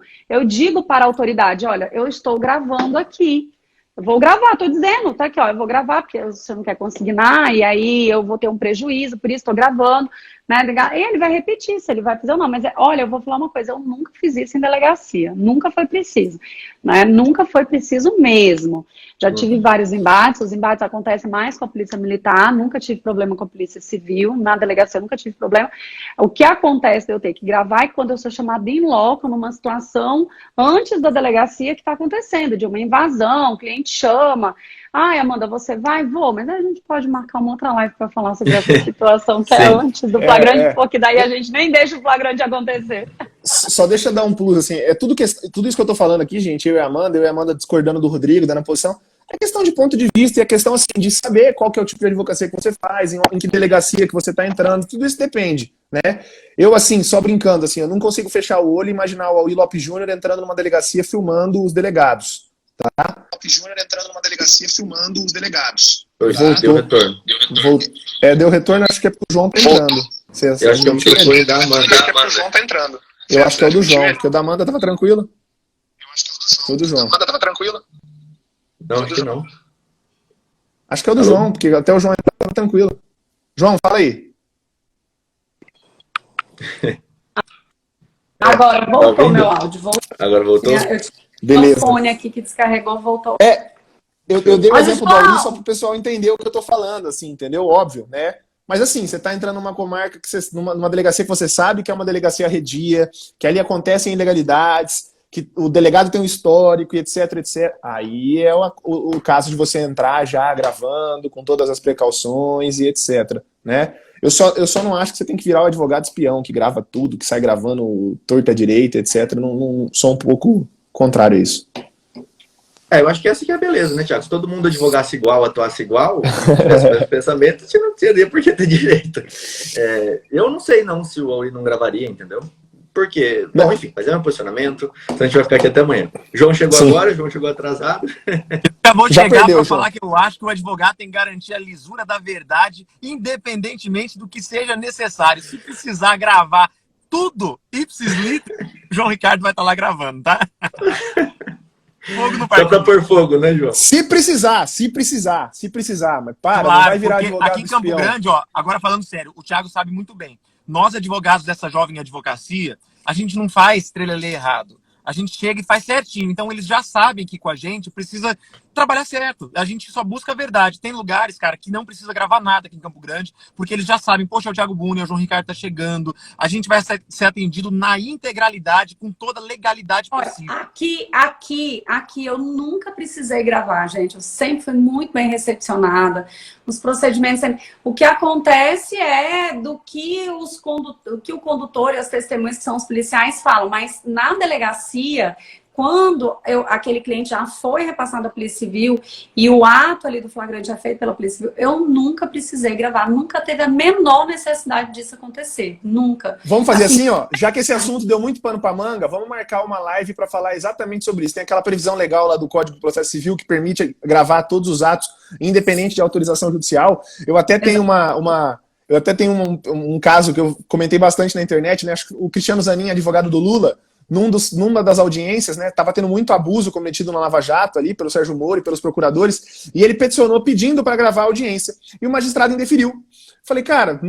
para a autoridade, olha, eu estou gravando aqui. Eu vou gravar, tô dizendo, tá aqui, ó, eu vou gravar, porque você não quer consignar, e aí eu vou ter um prejuízo, por isso tô gravando, né? E ele vai repetir se ele vai fazer ou não, mas olha, eu vou falar uma coisa, eu nunca fiz isso em delegacia, nunca foi preciso, né? Nunca foi preciso mesmo. Já tive vários embates, os embates acontecem mais com a polícia militar, nunca tive problema com a polícia civil, na delegacia nunca tive problema. O que acontece de eu ter que gravar é quando eu sou chamada em loco, numa situação antes da delegacia que está acontecendo, de uma invasão, o cliente chama, Amanda, você vai? Vou, mas a gente pode marcar uma outra live para falar sobre essa situação que é antes do flagrante, porque daí a gente nem deixa o flagrante acontecer. Só deixa eu dar um plus, assim, tudo isso que eu tô falando aqui, gente, eu e a Amanda discordando do Rodrigo, dando a posição, é questão de ponto de vista e a questão, assim, de saber qual que é o tipo de advocacia que você faz, em que delegacia que você tá entrando, tudo isso depende, né? Eu, assim, só brincando, assim, eu não consigo fechar o olho e imaginar o Will Lopes Jr. entrando numa delegacia filmando os delegados, tá? Lopes Jr. entrando numa delegacia filmando os delegados. Deu retorno. Deu retorno, acho que é pro João tá entrando. Eu acho que é o microfone da Amanda. Acho que é pro João tá entrando. Eu acho que é o do João, porque o da Amanda tava tranquilo. Eu acho que é o do João. Amanda tava tranquilo. Não, acho que não. Acho que é o do João, porque até o João tava tranquilo. João, fala aí. Agora voltou meu áudio. Voltou. Agora voltou? Eu tinha Beleza. um fone aqui que descarregou, voltou. Eu dei o Mas, exemplo do João, Auri só para o pessoal entender o que eu tô falando, assim, entendeu? Óbvio, né? Mas assim, você está entrando numa comarca, numa delegacia que você sabe que é uma delegacia arredia, que ali acontecem ilegalidades, que o delegado tem um histórico, e etc, etc. Aí é o caso de você entrar já gravando, com todas as precauções e etc, né? Eu só não acho que você tem que virar o advogado espião, que grava tudo, que sai gravando torta direita, etc. Não sou um pouco contrário a isso. Eu acho que essa que é a beleza, né, Thiago? Se todo mundo advogasse igual, atuasse igual, tivesse o mesmo pensamento, você não teria por que ter direito. Eu não sei não se o Auri não gravaria, entendeu? Porque, bom, enfim, mas é um posicionamento, então a gente vai ficar aqui até amanhã. O João chegou agora, o João chegou atrasado. Acabou de chegar para João. falar que eu acho que o advogado tem que garantir a lisura da verdade, independentemente do que seja necessário. Se precisar gravar tudo, ipsis literis, João Ricardo vai estar lá gravando, tá? Fogo no Só pra pôr fogo, né, João? Se precisar, mas claro, não vai virar advogado aqui em Campo espião. Grande, ó, agora falando sério, o Thiago sabe muito bem. Nós, advogados dessa jovem advocacia, a gente não faz trelelê errado. A gente chega e faz certinho. Então, eles já sabem que com a gente precisa trabalhar certo. A gente só busca a verdade. Tem lugares, cara, que não precisa gravar nada aqui em Campo Grande, porque eles já sabem, poxa, é o Thiago Buni, o João Ricardo tá chegando. A gente vai ser atendido na integralidade, com toda a legalidade possível. Aqui eu nunca precisei gravar, gente. Eu sempre fui muito bem recepcionada. Os procedimentos sempre... O que acontece é do que o condutor e as testemunhas, que são os policiais, falam. Mas na delegacia, quando aquele cliente já foi repassado à Polícia Civil e o ato ali do flagrante é feito pela Polícia Civil, eu nunca precisei gravar. Nunca teve a menor necessidade disso acontecer. Nunca. Vamos fazer assim, ó. Já que esse assunto deu muito pano pra manga, vamos marcar uma live para falar exatamente sobre isso. Tem aquela previsão legal lá do Código de Processo Civil que permite gravar todos os atos, independente de autorização judicial. Eu até tenho um caso que eu comentei bastante na internet, né? Acho que o Cristiano Zanin, advogado do Lula, numa das audiências, né, estava tendo muito abuso cometido na Lava Jato ali pelo Sérgio Moro e pelos procuradores, e ele peticionou pedindo para gravar a audiência. E o magistrado indeferiu. Falei, cara,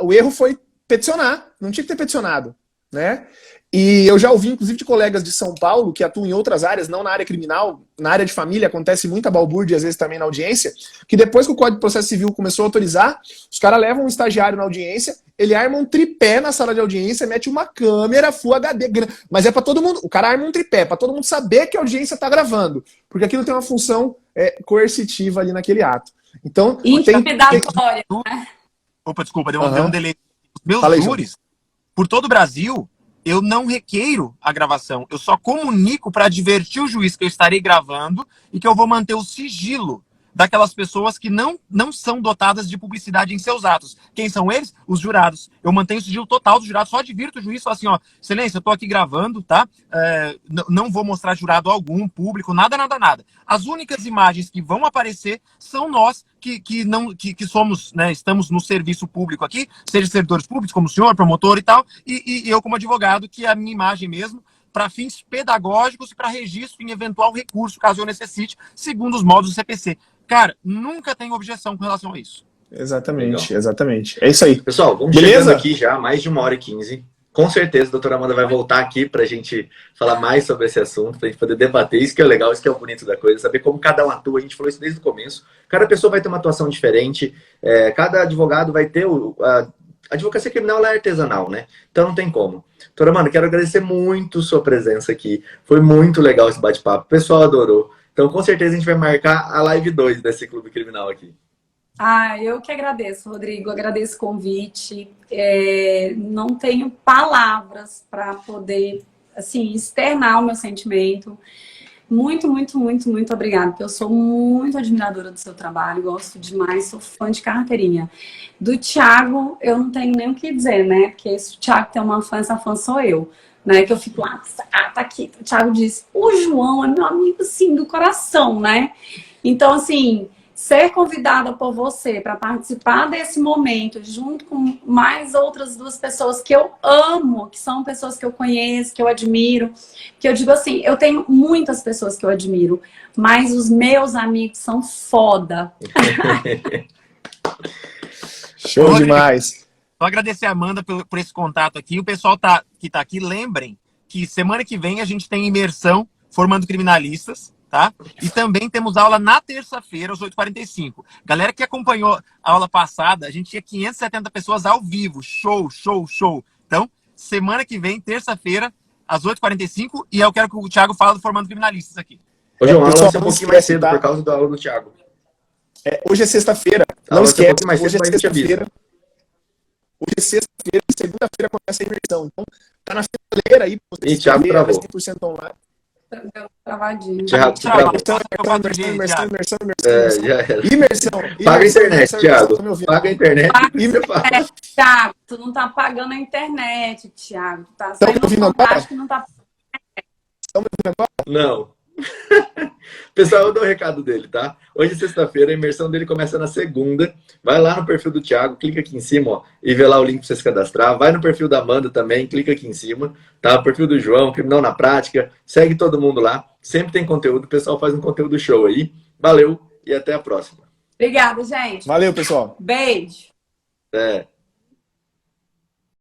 o erro foi peticionar, não tinha que ter peticionado, né? E eu já ouvi, inclusive, de colegas de São Paulo que atuam em outras áreas, não na área criminal, na área de família, acontece muita balbúrdia, às vezes também na audiência, que depois que o Código de Processo Civil começou a autorizar, os caras levam um estagiário na audiência, ele arma um tripé na sala de audiência, mete uma câmera Full HD, mas é para todo mundo, o cara arma um tripé, para todo mundo saber que a audiência tá gravando, porque aquilo tem uma função coercitiva ali naquele ato. Então, intimidatória. Opa, desculpa, deu um delay. Os meus Fala aí, júris, por todo o Brasil, eu não requeiro a gravação. Eu só comunico para advertir o juiz que eu estarei gravando e que eu vou manter o sigilo daquelas pessoas que não são dotadas de publicidade em seus atos. Quem são eles? Os jurados. Eu mantenho o sigilo total dos jurados, só advirto o juiz, falo assim, ó, excelência, eu tô aqui gravando, tá? Não vou mostrar jurado algum, público, nada. As únicas imagens que vão aparecer são nós que somos, né, estamos no serviço público aqui, seja servidores públicos, como o senhor, promotor e tal, e eu como advogado, que é a minha imagem mesmo, para fins pedagógicos e para registro em eventual recurso, caso eu necessite, segundo os modos do CPC. Cara, nunca tenho objeção com relação a isso. Exatamente. É isso aí. Pessoal, vamos chegando aqui já, mais de 1h15. Com certeza a doutora Amanda vai voltar aqui para a gente falar mais sobre esse assunto, para a gente poder debater. Isso que é legal, isso que é o bonito da coisa, saber como cada um atua. A gente falou isso desde o começo. Cada pessoa vai ter uma atuação diferente, cada advogado vai ter... A advocacia criminal ela é artesanal, né? Então não tem como. Doutora Amanda, quero agradecer muito sua presença aqui. Foi muito legal esse bate-papo. O pessoal adorou. Então, com certeza, a gente vai marcar a live 2 desse Clube Criminal aqui. Eu que agradeço, Rodrigo. Agradeço o convite. Não tenho palavras para poder, assim, externar o meu sentimento. Muito, muito, muito, muito obrigada, porque eu sou muito admiradora do seu trabalho, gosto demais, sou fã de carteirinha. Do Thiago, eu não tenho nem o que dizer, né? Porque se o Thiago tem uma fã, essa fã sou eu. Né, que eu fico lá, tá aqui. O Thiago disse, o João é meu amigo, assim, do coração, né? Então, assim, ser convidada por você para participar desse momento, junto com mais outras duas pessoas que eu amo, que são pessoas que eu conheço, que eu admiro, que eu digo assim, eu tenho muitas pessoas que eu admiro, mas os meus amigos são foda. Show demais. Então, agradecer a Amanda por esse contato aqui. O pessoal que tá aqui, lembrem que semana que vem a gente tem imersão formando criminalistas, tá? E também temos aula na terça-feira, às 8h45. Galera que acompanhou a aula passada, a gente tinha 570 pessoas ao vivo. Show, show, show. Então, semana que vem, terça-feira, às 8h45, e eu quero que o Thiago fale do Formando Criminalistas aqui. Ô, João, a aula Pessoal, vai ser um não pouquinho mais esquece, cedo tá? por causa da aula do Thiago. Hoje é sexta-feira. A Não aula vai ser um esquece, pouquinho mais hoje cedo, é mas a gente avisa. sexta-feira. Hoje é sexta-feira e segunda-feira começa a imersão. Então, tá na finaleira aí pra você Ih, Thiago ver, travou. 100% online. Travadinho. Thiago, você travou. Imersão. Já era. Imersão. Paga a internet, Thiago. Tá me ouvindo? Paga a internet e você fala. Thiago, tu não tá pagando a internet, Thiago. Tu tá Tão me saindo ouvindo um agora? fantástico que não tá. Estão me ouvindo agora? Não. Pessoal, eu dou o recado dele, tá? Hoje é sexta-feira, a imersão dele começa na segunda. Vai lá no perfil do Thiago, clica aqui em cima, ó, e vê lá o link para você se cadastrar. Vai no perfil da Amanda também, clica aqui em cima, tá? O perfil do João, Criminal na Prática. Segue todo mundo lá. Sempre tem conteúdo, o pessoal faz um conteúdo show aí. Valeu e até a próxima. Obrigada, gente. Valeu, pessoal. Beijo. É.